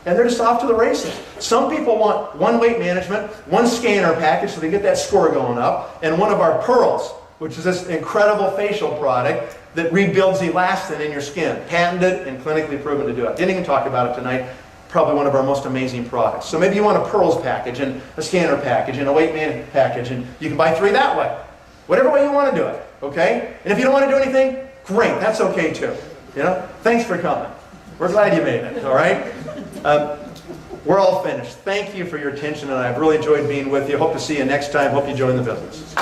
And they're just off to the races. Some people want 1 weight management, 1 scanner package so they get that score going up, and 1 of our pearls, which is this incredible facial product that rebuilds elastin in your skin. Patented and clinically proven to do it. Didn't even talk about it tonight. Probably one of our most amazing products. So maybe you want a pearls package and a scanner package and a weight management package, and you can buy 3 that way. Whatever way you want to do it, okay? And if you don't want to do anything, great, that's okay too. You know? Thanks for coming. We're glad you made it, all right? We're all finished. Thank you for your attention, and I've really enjoyed being with you. Hope to see you next time. Hope you join the business.